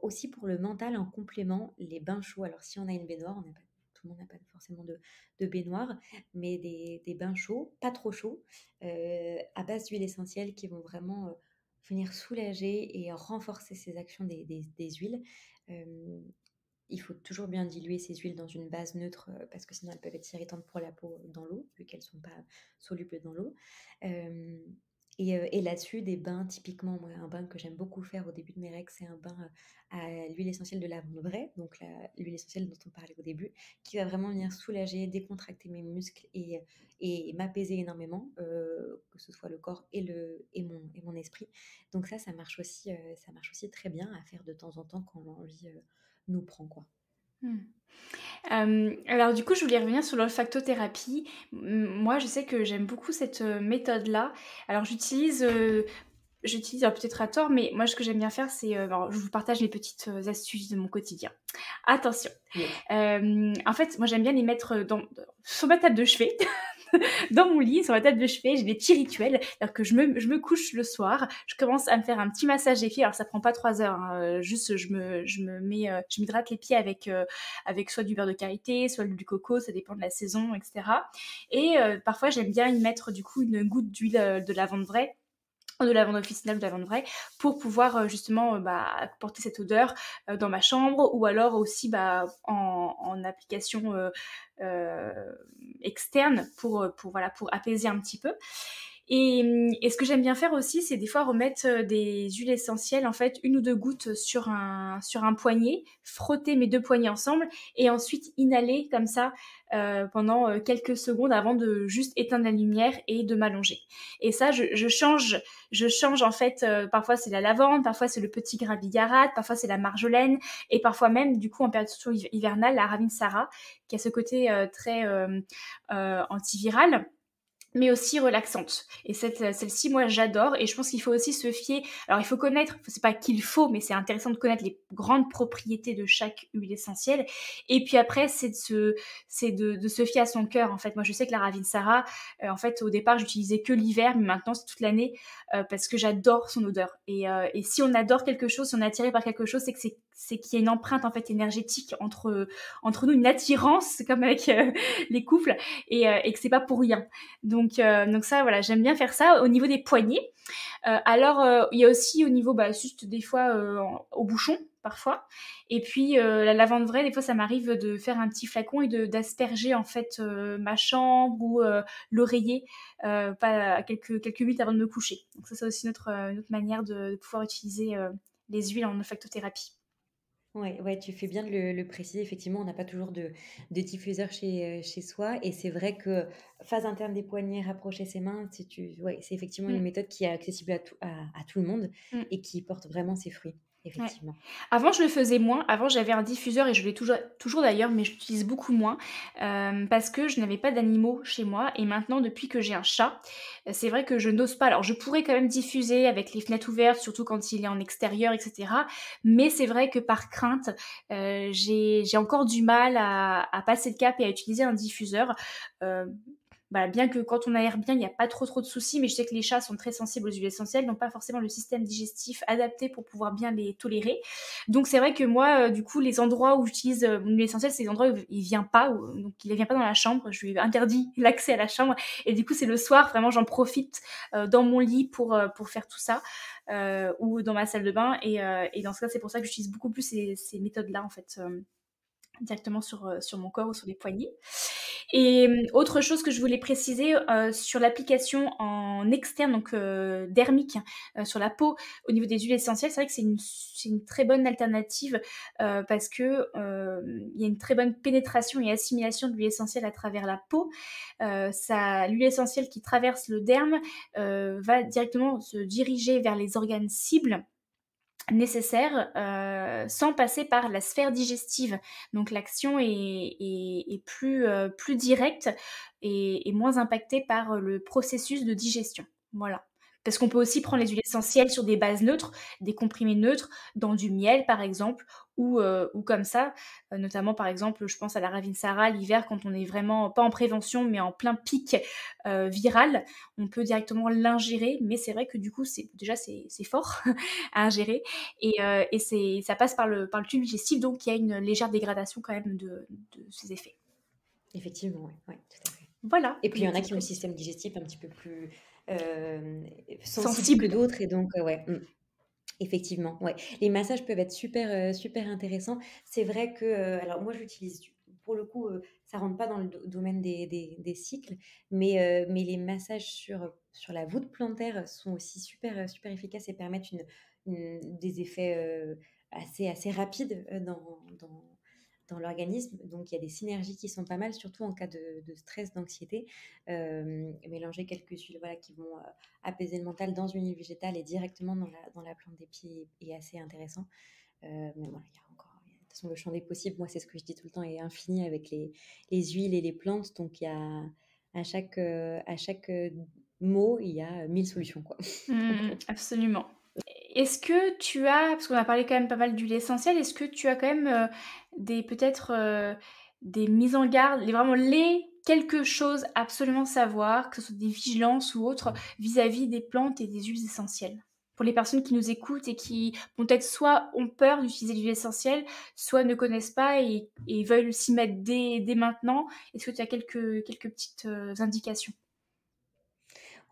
aussi pour le mental en complément, les bains chauds. Alors, si on a une baignoire, tout le monde n'a pas forcément de baignoire, mais des bains chauds, pas trop chauds, à base d'huiles essentielles qui vont vraiment venir soulager et renforcer ces actions des huiles. Euh, il faut toujours bien diluer ces huiles dans une base neutre parce que sinon elles peuvent être irritantes pour la peau dans l'eau, vu qu'elles ne sont pas solubles dans l'eau. Euh, et là-dessus, des bains, typiquement, moi, un bain que j'aime beaucoup faire au début de mes règles, c'est un bain à l'huile essentielle de lavande vraie, donc l'huile essentielle dont on parlait au début, qui va vraiment venir soulager, décontracter mes muscles et m'apaiser énormément, que ce soit le corps et mon esprit. Donc ça marche aussi très bien à faire de temps en temps quand l'envie nous prend, quoi. Hmm. Alors du coup, je voulais revenir sur l'olfactothérapie. Moi, je sais que j'aime beaucoup cette méthode-là. Alors j'utilise alors peut-être à tort, mais moi ce que j'aime bien faire, c'est, alors, je vous partage les petites astuces de mon quotidien. Attention. Yes. En fait, moi j'aime bien les mettre sur ma table de chevet. Dans mon lit, sur ma table de chevet, j'ai des petits rituels. C'est-à-dire que je me couche le soir, je commence à me faire un petit massage des pieds. Alors ça prend pas 3 heures, hein. Juste je m'hydrate les pieds avec soit du beurre de karité, soit du coco, ça dépend de la saison, etc. Et parfois j'aime bien y mettre du coup une goutte d'huile de lavande vraie, de lavande officinale ou de lavande vraie, pour pouvoir justement porter cette odeur dans ma chambre, ou alors aussi en application externe pour apaiser un petit peu. Et ce que j'aime bien faire aussi, c'est des fois remettre des huiles essentielles, en fait, une ou deux gouttes sur un poignet, frotter mes deux poignets ensemble et ensuite inhaler comme ça pendant quelques secondes avant de juste éteindre la lumière et de m'allonger. Et ça, je change en fait, parfois c'est la lavande, parfois c'est le petit grain bigarade, parfois c'est la marjolaine et parfois même, du coup, en période hivernale, la ravinsara, qui a ce côté très antiviral, mais aussi relaxante. Et celle-ci, moi, j'adore. Et je pense qu'il faut aussi se fier. Alors, il faut connaître, c'est pas qu'il faut, mais c'est intéressant de connaître les grandes propriétés de chaque huile essentielle. Et puis après, de se fier à son cœur, en fait. Moi, je sais que la Ravinsara, en fait, au départ, j'utilisais que l'hiver, mais maintenant, c'est toute l'année, parce que j'adore son odeur. Et si on adore quelque chose, si on est attiré par quelque chose, c'est qu'il y a une empreinte, en fait, énergétique entre nous, une attirance, comme avec les couples, et que c'est pas pour rien. Donc ça, voilà, j'aime bien faire ça au niveau des poignets. Alors, il y a aussi au niveau, juste des fois au bouchon, parfois. Et puis, la lavande vraie, des fois, ça m'arrive de faire un petit flacon et d'asperger, en fait, ma chambre ou l'oreiller pas quelques minutes avant de me coucher. Donc ça, c'est aussi une autre manière de pouvoir utiliser les huiles en olfactothérapie. Ouais, ouais, tu fais bien de le préciser. Effectivement, on n'a pas toujours de diffuseur chez soi. Et c'est vrai que phase interne des poignets, rapprocher ses mains, ouais, c'est effectivement une Mm, méthode qui est accessible à tout le monde mm. et qui porte vraiment ses fruits. Ouais. effectivement. Avant, je le faisais moins. Avant, j'avais un diffuseur et je l'ai toujours d'ailleurs, mais je l'utilise beaucoup moins, parce que je n'avais pas d'animaux chez moi et maintenant depuis que j'ai un chat, c'est vrai que je n'ose pas. Alors je pourrais quand même diffuser avec les fenêtres ouvertes, surtout quand il est en extérieur et cetera, mais c'est vrai que par crainte, j'ai encore du mal à passer le cap et à utiliser un diffuseur. Heu, Bah, bien que quand on aère bien, il y a pas trop de soucis, mais je sais que les chats sont très sensibles aux huiles essentielles, donc pas forcément le système digestif adapté pour pouvoir bien les tolérer. Donc c'est vrai que moi, du coup, les endroits où j'utilise, mon huile essentielle, c'est les endroits où il vient pas, donc il vient pas dans la chambre. Je lui ai interdit l'accès à la chambre et du coup, c'est le soir, vraiment, j'en profite, dans mon lit pour faire tout ça, ou dans ma salle de bain et dans ce cas, c'est pour ça que j'utilise beaucoup plus ces méthodes-là, en fait, directement sur mon corps ou sur les poignets. Et autre chose que je voulais préciser, sur l'application en externe, donc dermique, sur la peau, au niveau des huiles essentielles, c'est vrai que c'est une très bonne alternative, parce que, il y a une très bonne pénétration et assimilation de l'huile essentielle à travers la peau. L'huile essentielle qui traverse le derme, va directement se diriger vers les organes cibles nécessaire, sans passer par la sphère digestive. Donc l'action est plus directe et moins impactée par le processus de digestion. Voilà. Parce qu'on peut aussi prendre les huiles essentielles sur des bases neutres, des comprimés neutres, dans du miel par exemple, ou comme ça, notamment par exemple, je pense à la Ravinsara l'hiver quand on est vraiment pas en prévention mais en plein pic, viral, on peut directement l'ingérer, mais c'est vrai que du coup c'est fort à ingérer et ça passe par le tube digestif, donc il y a une légère dégradation quand même de ces effets. Effectivement, ouais, ouais, tout à fait. Voilà, Et puis il y mes en a petites qui ont le précisions. système digestif un petit peu plus, hem, sensible que Sensible. d'autres et donc ouais, effectivement, ouais. Les massages peuvent être super, super intéressants. C'est vrai que, alors moi j'utilise pour le coup, ça rentre pas dans le domaine des cycles, mais les massages sur la voûte plantaire sont aussi super efficaces et permettent des effets, assez rapides, dans l'organisme. Donc il y a des synergies qui sont pas mal, surtout en cas de stress, d'anxiété. Mélanger quelques huiles, voilà, qui vont, apaiser le mental dans une huile végétale et directement dans la plante d'épi est assez intéressant. Mais voilà, il y a encore, de toute façon, le champ des possibles, moi, c'est ce que je dis tout le temps, est infini avec les huiles et les plantes. Donc, il y a à chaque mot, il y a 1000 solutions, quoi. Donc, Absolument. Est-ce que tu as, parce qu'on a parlé quand même pas mal d'huile essentielle, est-ce que tu as quand même peut-être des mises en garde, vraiment les quelque chose à absolument savoir, que ce soit des vigilances ou autres, vis-à-vis des plantes et des huiles essentielles? Pour les personnes qui nous écoutent et qui peut-être soit ont peur d'utiliser l'huile essentielle, soit ne connaissent pas et veulent s'y mettre dès maintenant, est-ce que tu as quelques petites indications?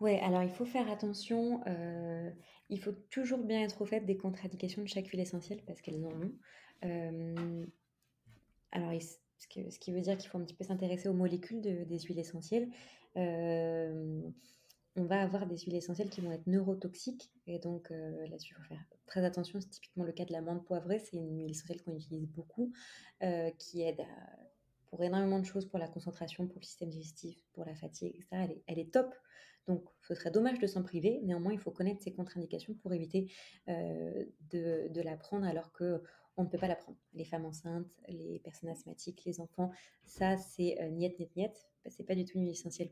ouais, alors il faut faire attention. Il faut toujours bien être au fait des contre-indications de chaque huile essentielle parce qu'elles en ont. Euh, Alors, ce qui veut dire qu'il faut un petit peu s'intéresser aux molécules des huiles essentielles. Euh, on va avoir des huiles essentielles qui vont être neurotoxiques. Et donc, là-dessus, il faut faire très attention. C'est typiquement le cas de l'amande poivrée. C'est une huile essentielle qu'on utilise beaucoup, qui aide pour énormément de choses, pour la concentration, pour le système digestif, pour la fatigue, etc. Elle est top. Donc, ce serait dommage de s'en priver. Néanmoins, il faut connaître ses contre-indications pour éviter de la prendre alors que on ne peut pas la prendre. Les femmes enceintes, les personnes asthmatiques, les enfants, ça c'est niet, niet, niet. C'est pas du tout une huile essentielle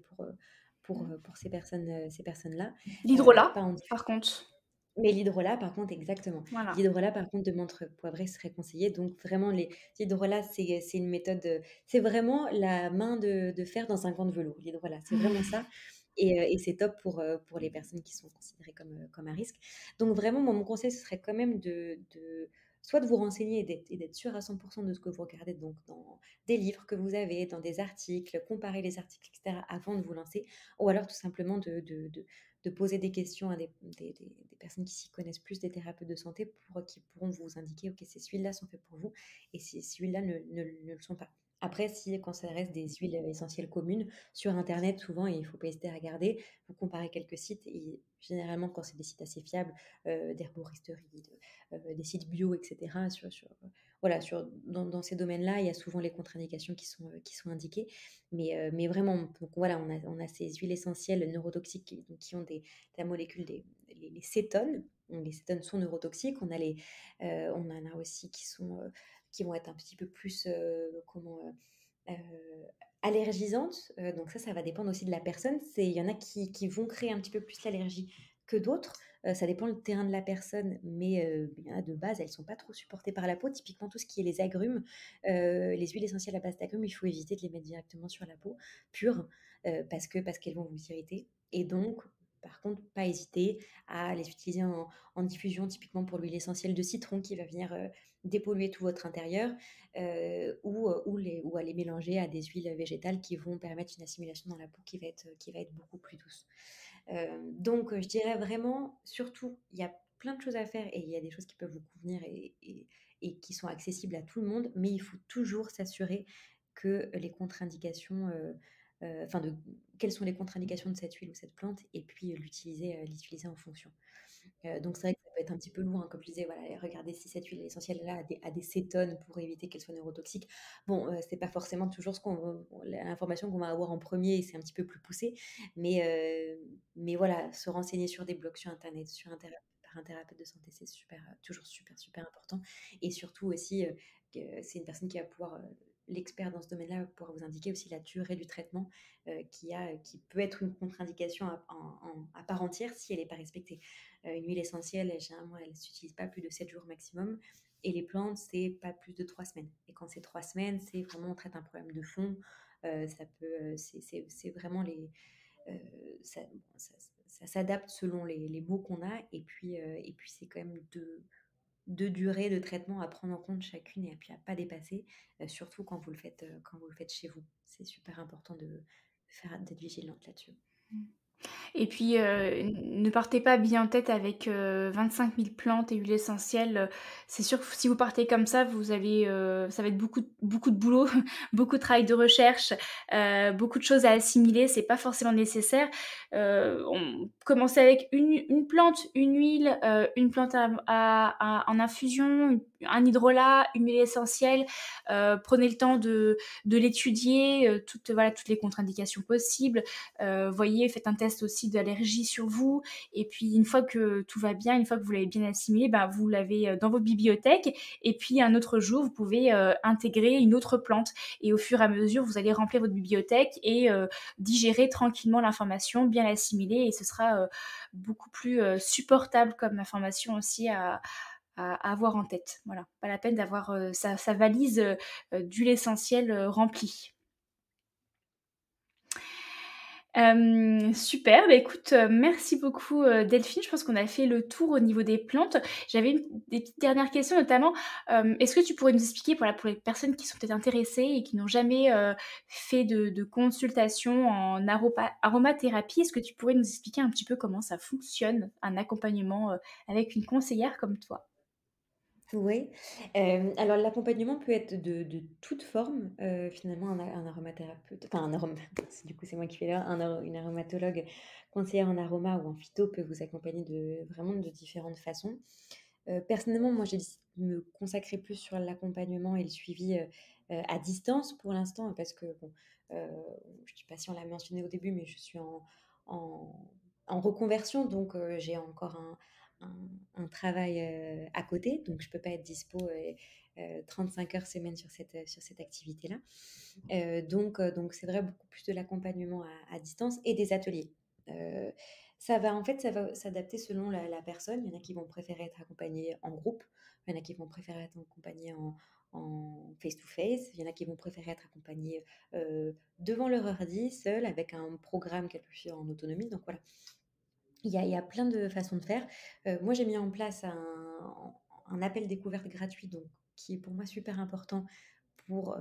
pour ces personnes-là. L'hydrolat, Pas en par contre. Mais l'hydrolat, par contre, exactement. Voilà. L'hydrolat, par contre, de menthe poivrée serait conseillé. Donc, vraiment, l'hydrolat, c'est une méthode. C'est vraiment la main de fer dans un gant de velours. L'hydrolat, c'est vraiment ça. Et c'est top pour les personnes qui sont considérées comme à risque. Donc, vraiment, moi, mon conseil, ce serait quand même soit de vous renseigner et d'être sûr à 100% de ce que vous regardez, donc dans des livres que vous avez, dans des articles, comparer les articles, etc., avant de vous lancer, ou alors tout simplement de poser des questions à des personnes qui s'y connaissent plus, des thérapeutes de santé, qui pourront vous indiquer, OK, ces huiles-là sont faites pour vous, et ces huiles-là ne le sont pas. Après, quand ça reste des huiles essentielles communes, sur Internet, souvent, et il ne faut pas hésiter à regarder, vous comparez quelques sites, et généralement, quand c'est des sites assez fiables, d'herboristerie, des sites bio, etc., voilà, dans ces domaines-là, il y a souvent les contre-indications qui sont indiquées. Mais vraiment, donc voilà, on a ces huiles essentielles neurotoxiques qui ont la molécule, les cétones. Donc, les cétones sont neurotoxiques. On en a aussi qui vont être un petit peu plus, allergisantes. Donc ça va dépendre aussi de la personne. Il y en a qui vont créer un petit peu plus l'allergie que d'autres. Ça dépend le terrain de la personne, mais il y en a de base, elles sont pas trop supportées par la peau. Typiquement, tout ce qui est les agrumes, les huiles essentielles à base d'agrumes, il faut éviter de les mettre directement sur la peau pure, parce qu'elles vont vous irriter. Et donc, par contre, pas hésiter à les utiliser en diffusion, typiquement pour l'huile essentielle de citron qui va venir dépolluer tout votre intérieur, ou à les mélanger à des huiles végétales qui vont permettre une assimilation dans la peau qui va être beaucoup plus douce. Donc, je dirais vraiment, surtout, il y a plein de choses à faire et il y a des choses qui peuvent vous convenir et qui sont accessibles à tout le monde, mais il faut toujours s'assurer que les contre-indications, enfin, quelles sont les contre-indications de cette huile ou cette plante, et puis l'utiliser en fonction. Donc c'est vrai que ça peut être un petit peu lourd, hein, comme je disais, voilà, regardez si cette huile essentielle-là a des cétones pour éviter qu'elle soit neurotoxique. Bon, c'est pas forcément toujours l'information qu'on va avoir en premier, et c'est un petit peu plus poussé, mais, mais voilà, se renseigner sur des blogs sur internet, par un thérapeute de santé, c'est super, toujours super, super important. Et surtout aussi, que c'est une personne qui va pouvoir, l'expert dans ce domaine-là, va pouvoir vous indiquer aussi la durée du traitement, qui peut être une contre-indication à part entière si elle n'est pas respectée. Une huile essentielle, généralement, elle ne s'utilise pas plus de 7 jours maximum. Et les plantes, c'est pas plus de 3 semaines. Et quand c'est 3 semaines, c'est vraiment, on traite un problème de fond. C'est vraiment euh, ça, ça s'adapte selon les mots qu'on a. Et puis c'est quand même deux durées de traitement à prendre en compte chacune, et puis à pas dépasser, surtout quand vous le faites chez vous. C'est super important d'être vigilante là-dessus. Et puis, ne partez pas bien en tête avec 25 000 plantes et huiles essentielles. C'est sûr que si vous partez comme ça, vous allez, ça va être beaucoup de boulot, beaucoup de travail de recherche, beaucoup de choses à assimiler. C'est pas forcément nécessaire. Commencez avec une plante, une huile, une plante en infusion, un hydrolat, une huile essentielle. Prenez le temps de l'étudier, toutes les contre-indications possibles. Voyez, faites un test aussi d'allergie sur vous. Et puis, une fois que tout va bien, une fois que vous l'avez bien assimilé, ben, vous l'avez dans votre bibliothèque. Et puis, un autre jour, vous pouvez intégrer une autre plante. Et au fur et à mesure, vous allez remplir votre bibliothèque et digérer tranquillement l'information, bien l'assimiler. Et ce sera beaucoup plus supportable comme information aussi à avoir en tête. Voilà, pas la peine d'avoir sa valise d'huile essentielle remplie. Super, bah, écoute, merci beaucoup, Delphine. Je pense qu'on a fait le tour au niveau des plantes. J'avais des petites dernières questions, notamment, est-ce que tu pourrais nous expliquer, voilà, pour les personnes qui sont peut-être intéressées et qui n'ont jamais, fait de consultation en aromathérapie, est-ce que tu pourrais nous expliquer un petit peu comment ça fonctionne, un accompagnement, avec une conseillère comme toi? Oui, alors l'accompagnement peut être de toute forme, finalement un aromathérapeute, enfin un aroma du coup c'est moi qui fais l'erreur, une aromatologue conseillère en aroma ou en phyto peut vous accompagner vraiment de différentes façons. Personnellement, moi j'ai décidé de me consacrer plus sur l'accompagnement et le suivi, à distance pour l'instant, parce que bon, heu, je ne sais pas si on l'a mentionné au début, mais je suis en en reconversion, donc j'ai encore un travail, à côté, donc je peux pas être dispo, 35 heures semaine sur cette activité-là. Donc c'est vrai, beaucoup plus de l'accompagnement à distance et des ateliers. Heu, ça va s'adapter selon la personne. Il y en a qui vont préférer être accompagnés en groupe, il y en a qui vont préférer être accompagnés en face to face, il y en a qui vont préférer être accompagnés, devant leur ordi, seuls, avec un programme qu'elles peuvent suivre en autonomie. Donc voilà, il y a plein de façons de faire. Moi, j'ai mis en place un appel découverte gratuit, donc qui est pour moi super important pour,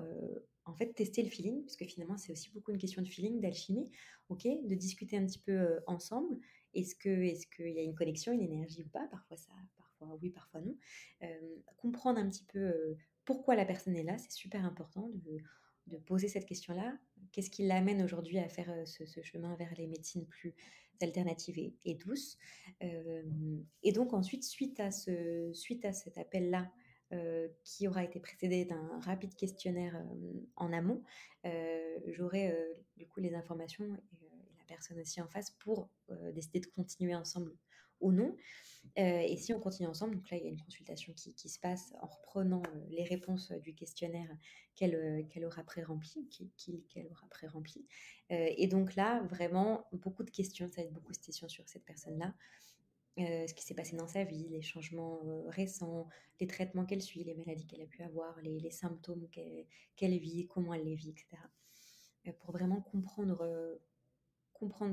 en fait, tester le feeling, puisque finalement, c'est aussi beaucoup une question de feeling, d'alchimie, OK? De discuter un petit peu, ensemble. Est-ce qu'il y a une connexion, une énergie ou pas? Parfois oui, parfois non. Comprendre un petit peu, pourquoi la personne est là, c'est super important de poser cette question-là. Qu'est-ce qui l'amène aujourd'hui à faire, ce chemin vers les médecines plus alternatives et douces? Et donc ensuite, suite à cet appel-là, qui aura été précédé d'un rapide questionnaire, en amont, j'aurai, du coup les informations et la personne aussi en face pour, décider de continuer ensemble ou non. Et si on continue ensemble, donc là, il y a une consultation qui se passe en reprenant, les réponses, du questionnaire qu'elle aura pré-rempli, qu'elle aura pré-rempli. Et donc là, vraiment beaucoup de questions, ça va être beaucoup de questions sur cette personne-là, ce qui s'est passé dans sa vie, les changements, récents, les traitements qu'elle suit, les maladies qu'elle a pu avoir, les symptômes qu'elle vit, comment elle les vit et cetera. Pour vraiment comprendre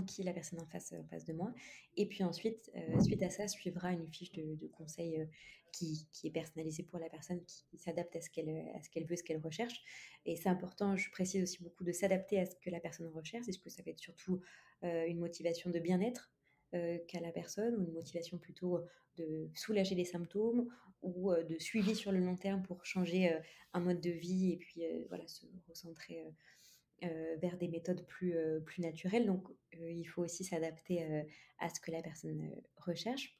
qui est la personne en face de moi. Et puis ensuite, suite à ça, suivra une fiche de conseils qui est personnalisée pour la personne, qui s'adapte à ce qu'elle veut, ce qu'elle recherche. Et c'est important, je précise aussi beaucoup, de s'adapter à ce que la personne recherche. Est-ce que ça va être surtout une motivation de bien-être qu'a la personne, ou une motivation plutôt de soulager les symptômes, ou de suivi sur le long terme pour changer un mode de vie et puis voilà, se recentrer vers des méthodes plus naturelles. Donc, il faut aussi s'adapter à ce que la personne recherche.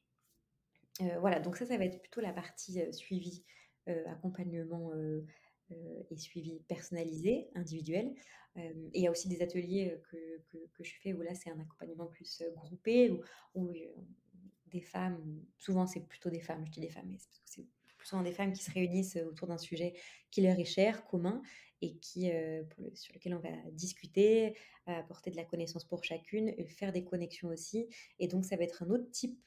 Voilà, donc ça va être plutôt la partie suivi, accompagnement et suivi personnalisé, individuel. Et il y a aussi des ateliers que je fais où là, c'est un accompagnement plus groupé, où des femmes, souvent c'est plutôt des femmes, je dis des femmes, mais c'est parce que c'est plus souvent des femmes qui se réunissent autour d'un sujet qui leur est cher, commun, et sur lequel on va discuter, apporter de la connaissance pour chacune, et faire des connexions aussi. Et donc, ça va être un autre type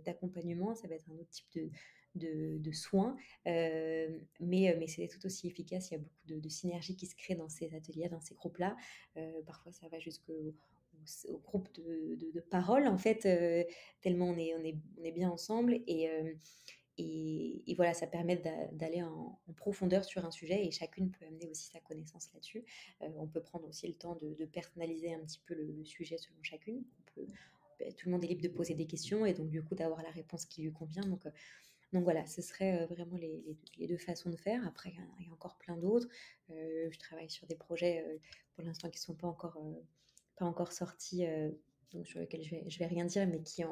d'accompagnement, ça va être un autre type de soins, mais c'est tout aussi efficace. Il y a beaucoup de synergie qui se crée dans ces ateliers, dans ces groupes-là. Parfois, ça va jusqu'au groupe de parole, en fait, tellement on est bien ensemble. Et voilà, ça permet d'aller en profondeur sur un sujet, et chacune peut amener aussi sa connaissance là-dessus. On peut prendre aussi le temps de personnaliser un petit peu le sujet selon chacune. Tout le monde est libre de poser des questions, et donc du coup d'avoir la réponse qui lui convient. Donc voilà, ce serait vraiment les deux façons de faire. Après, il y a encore plein d'autres. Je travaille sur des projets pour l'instant qui ne sont pas encore sortis, donc sur lesquels je vais rien dire, mais qui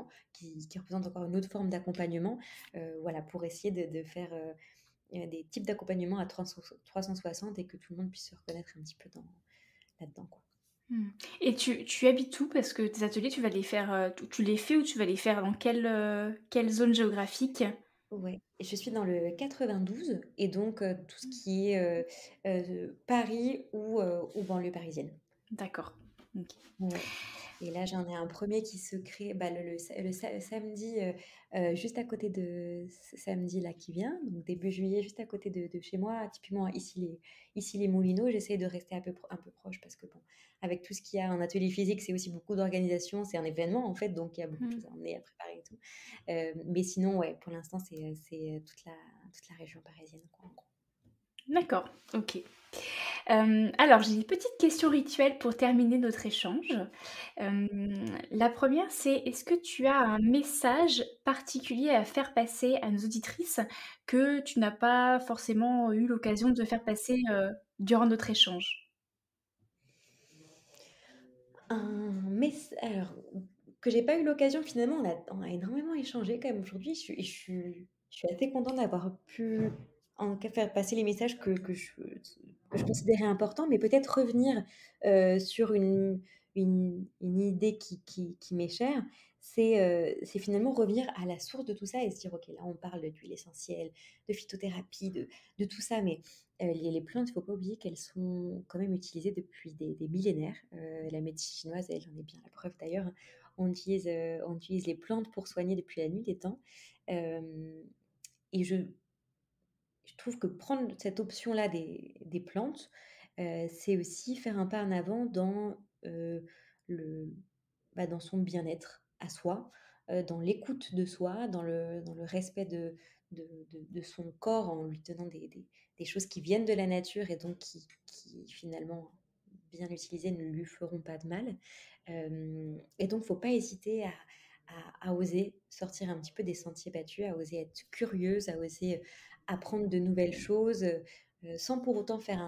représentent encore une autre forme d'accompagnement, voilà, pour essayer de faire des types d'accompagnement à 360, et que tout le monde puisse se reconnaître un petit peu là-dedans, quoi. Mmh. Et tu habites où? Parce que tes ateliers, tu vas les faire, tu les fais ou tu vas les faire dans quelle zone géographique? Ouais, et je suis dans le 92, et donc tout ce qui est Paris ou banlieue parisienne. D'accord. OK. Ouais. Et là, j'en ai un premier qui se crée, bah, le samedi, juste à côté de ce samedi-là qui vient, donc début juillet, juste à côté de chez moi, typiquement ici les Moulineaux. J'essaie de rester un peu proche, parce que bon, avec tout ce qu'il y a en atelier physique, c'est aussi beaucoup d'organisation, c'est un événement en fait, donc il y a beaucoup de Mmh. choses à emmener, à préparer et tout. Mais sinon, ouais, pour l'instant, c'est toute la région parisienne, quoi, en gros. D'accord, OK. Alors j'ai une petite question rituelle pour terminer notre échange. La première, c'est est-ce que tu as un message particulier à faire passer à nos auditrices que tu n'as pas forcément eu l'occasion de faire passer, durant notre échange? Alors, que j'ai pas eu l'occasion, finalement, on a énormément échangé quand même aujourd'hui. Je suis assez contente d'avoir pu en tout cas faire passer les messages que je considérais importants, mais peut-être revenir sur une idée qui m'est chère. C'est finalement revenir à la source de tout ça, et se dire: «OK, là, on parle d'huile essentielle, de phytothérapie, de tout ça, mais les plantes, il ne faut pas oublier qu'elles sont quand même utilisées depuis des millénaires. La médecine chinoise, elle en est bien la preuve d'ailleurs, hein. On utilise les plantes pour soigner depuis la nuit des temps. Hem et je trouve que prendre cette option-là des plantes, c'est aussi faire un pas en avant le dans son bien-être à soi, dans l'écoute de soi, dans le respect de son corps, en lui donnant des choses qui viennent de la nature, et donc qui finalement, bien utilisées, ne lui feront pas de mal. Et donc faut pas hésiter à oser sortir un petit peu des sentiers battus, à oser être curieuse, à oser apprendre de nouvelles choses, sans pour autant faire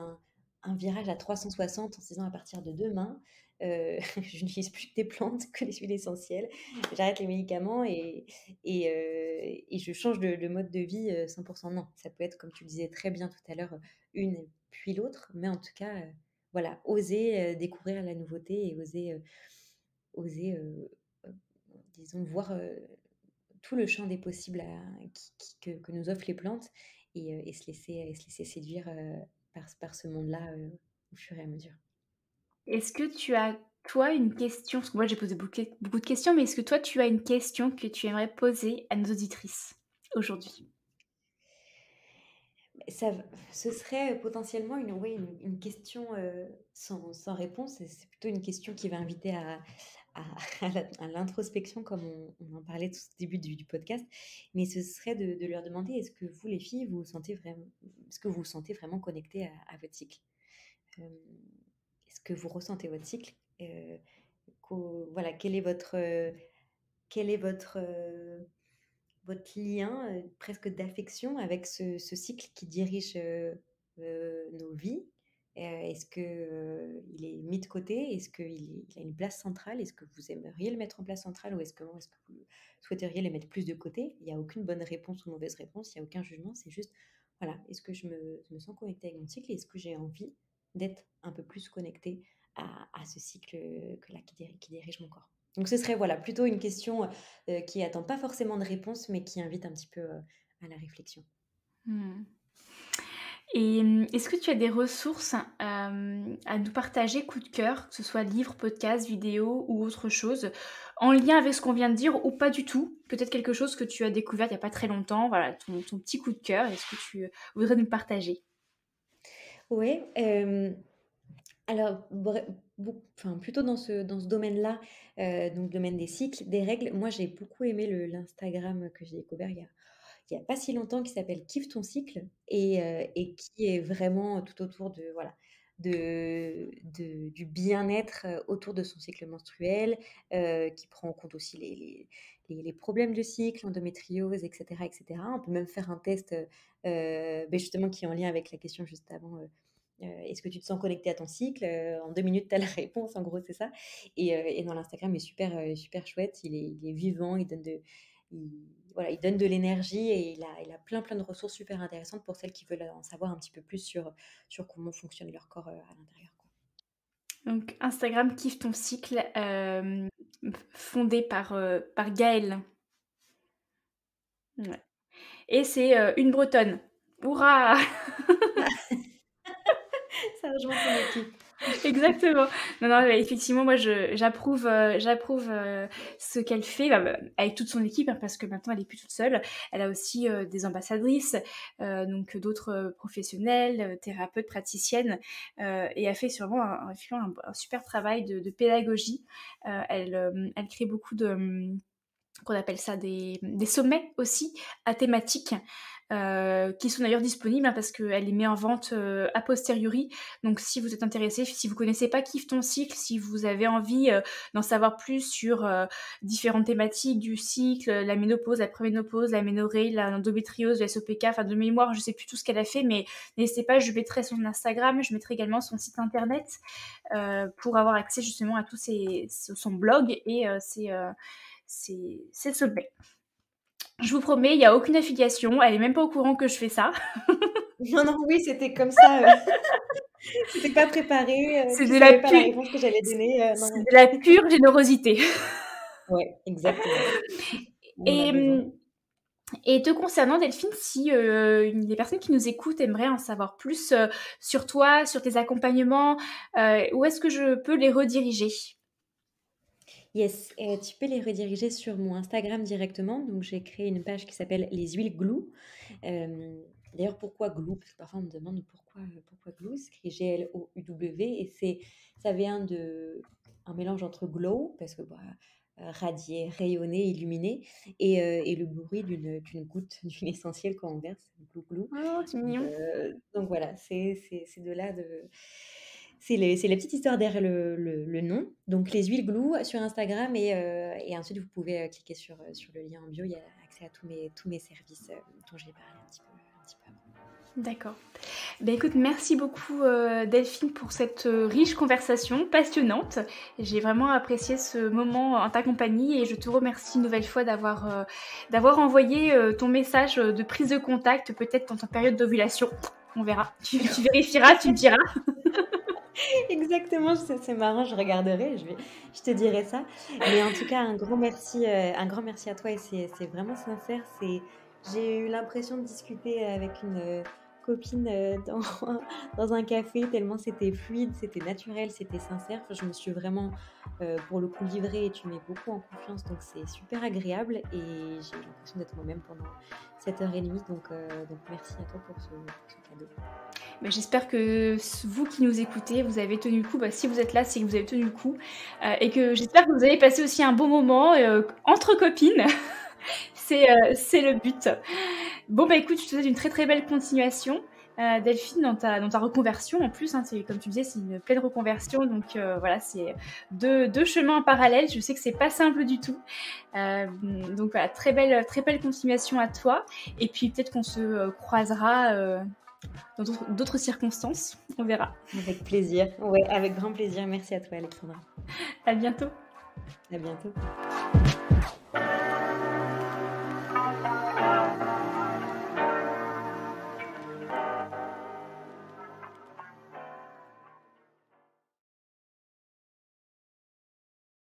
un virage à 360 en se disant: «À partir de demain, je n'utilise plus que des plantes, que des huiles essentielles, j'arrête les médicaments, et je change de mode de vie, 100%». Non, ça peut être, comme tu le disais très bien tout à l'heure, une puis l'autre, mais en tout cas, voilà, oser découvrir la nouveauté, et oser, disons voir, tout le champ des possibles que nous offrent les plantes et se laisser séduire par ce monde-là au fur et à mesure. Est-ce que tu as, toi, une question? Parce que moi, j'ai posé beaucoup de questions, mais est-ce que toi, tu as une question que tu aimerais poser à nos auditrices aujourd'hui? Ça, ce serait potentiellement une question sans réponse. Et c'est plutôt une question qui va inviter à, à l'introspection, comme on en parlait tout au début du podcast. Mais ce serait de leur demander, est-ce que vous, les filles, est-ce que vous vous sentez vraiment connectées à votre cycle? Euh, Est-ce que vous ressentez votre cycle? Voilà, quel est votre lien presque d'affection avec ce cycle qui dirige nos vies? Est-ce qu'il est mis de côté? Est-ce qu'il a une place centrale? Est-ce que vous aimeriez le mettre en place centrale ou est-ce que vous souhaiteriez le mettre plus de côté? Il n'y a aucune bonne réponse ou mauvaise réponse, il n'y a aucun jugement, c'est juste, voilà, est-ce que je me sens connectée avec mon cycle et est-ce que j'ai envie d'être un peu plus connectée à ce cycle qui dirige mon corps? Donc ce serait voilà, plutôt une question qui attend pas forcément de réponse, mais qui invite un petit peu à la réflexion. Mmh. Et est-ce que tu as des ressources à nous partager, coup de cœur, que ce soit livre, podcast, vidéo ou autre chose, en lien avec ce qu'on vient de dire ou pas du tout? Peut-être quelque chose que tu as découvert il n'y a pas très longtemps, voilà, ton petit coup de cœur, est-ce que tu voudrais nous le partager? Oui, alors plutôt dans ce domaine-là, donc le domaine des cycles, des règles. Moi, j'ai beaucoup aimé l'Instagram que j'ai découvert il y a pas si longtemps qui s'appelle Kiffe ton cycle et qui est vraiment tout autour de voilà, du bien-être, autour de son cycle menstruel, qui prend en compte aussi les problèmes de cycle, endométriose et cetera et cetera. On peut même faire un test, justement qui est en lien avec la question juste avant, est-ce que tu te sens connecté à ton cycle? En 2 minutes, tu as la réponse, en gros, c'est ça et dans l'Instagram est super chouette. Il est vivant, il voilà, il donne de l'énergie et il a plein de ressources super intéressantes pour celles qui veulent en savoir un petit peu plus sur comment fonctionne leur corps, à l'intérieur, quoi. Donc Instagram Kiffe ton cycle, fondé par Gaëlle. Ouais, et c'est, une bretonne. Hourra! Ça rejoint ton équipe. Exactement. Non, non, effectivement, moi, j'approuve ce qu'elle fait, avec toute son équipe, hein, parce que maintenant, elle est plus toute seule. Elle a aussi des ambassadrices, donc d'autres professionnels, thérapeutes, praticiennes, et elle fait sûrement un super travail de pédagogie. Elle crée beaucoup de qu'on appelle ça des sommets aussi à thématiques qui sont d'ailleurs disponibles hein, parce qu'elle les met en vente a posteriori. Donc si vous êtes intéressé, si vous connaissez pas Kiffe ton cycle, si vous avez envie d'en savoir plus sur différentes thématiques du cycle, la ménopause, la préménopause, la ménorrhée, l'endométriose, la SOPK, enfin de mémoire, je sais plus tout ce qu'elle a fait, mais n'hésitez pas, je mettrai son Instagram, je mettrai également son site internet pour avoir accès justement à son blog et c'est sommet. Je vous promets, il n'y a aucune affiliation, elle est même pas au courant que je fais ça. Non, oui, c'était comme ça, c'était pas préparé, C'est tu de la savais pas la pu réponse que j'allais donner, c'est non. de la pure générosité. Ouais, exactement. On en a Et besoin. et te concernant Delphine, si, des personnes qui nous écoutent aimeraient en savoir plus, sur toi, sur tes accompagnements, où est-ce que je peux les rediriger? Yes, tu peux les rediriger sur mon Instagram directement. Donc, j'ai créé une page qui s'appelle Les Huiles Glou. D'ailleurs, pourquoi Glou? Parce que parfois, on me demande pourquoi Glou. C'est écrit G-L-O-U-W et ça vient un mélange entre glow, parce que radier, rayonner, illuminer, et le bruit d'une goutte d'huile essentielle quand on verse, glou glou. Oh, c'est mignon. Donc voilà, c'est de là de c'est la petite histoire derrière le nom. Donc les huiles Glou sur Instagram et ensuite vous pouvez cliquer sur le lien en bio. Il y a accès à tous mes services dont j'ai parlé un petit peu avant. D'accord. Ben écoute, merci beaucoup Delphine pour cette riche conversation passionnante. J'ai vraiment apprécié ce moment en ta compagnie et je te remercie une nouvelle fois d'avoir envoyé ton message de prise de contact, peut-être dans ta période d'ovulation. On verra. Tu vérifieras, tu me diras. Exactement, c'est marrant, je regarderai, je te dirai ça. Mais en tout cas, un grand merci à toi et c'est vraiment sincère. J'ai eu l'impression de discuter avec une copine dans un café, tellement c'était fluide, c'était naturel, c'était sincère. Enfin, je me suis vraiment, pour le coup, livrée et tu mets beaucoup en confiance, donc c'est super agréable et j'ai eu l'impression d'être moi-même pendant cette heure et demie. Donc merci à toi pour ce cadeau. Mais j'espère que vous qui nous écoutez, vous avez tenu le coup. Si vous êtes là, c'est que vous avez tenu le coup. Et que j'espère que vous avez passé aussi un bon moment entre copines. C'est le but. Bon, écoute, je te souhaite une très très belle continuation, Delphine, dans ta reconversion. En plus, hein, comme tu disais, c'est une pleine reconversion. Donc voilà, c'est deux chemins parallèles. Je sais que c'est pas simple du tout. Donc voilà, très belle continuation à toi. Et puis peut-être qu'on se croisera dans d'autres circonstances, on verra. Avec plaisir, ouais, avec grand plaisir. Merci à toi, Alexandra. À bientôt. À bientôt.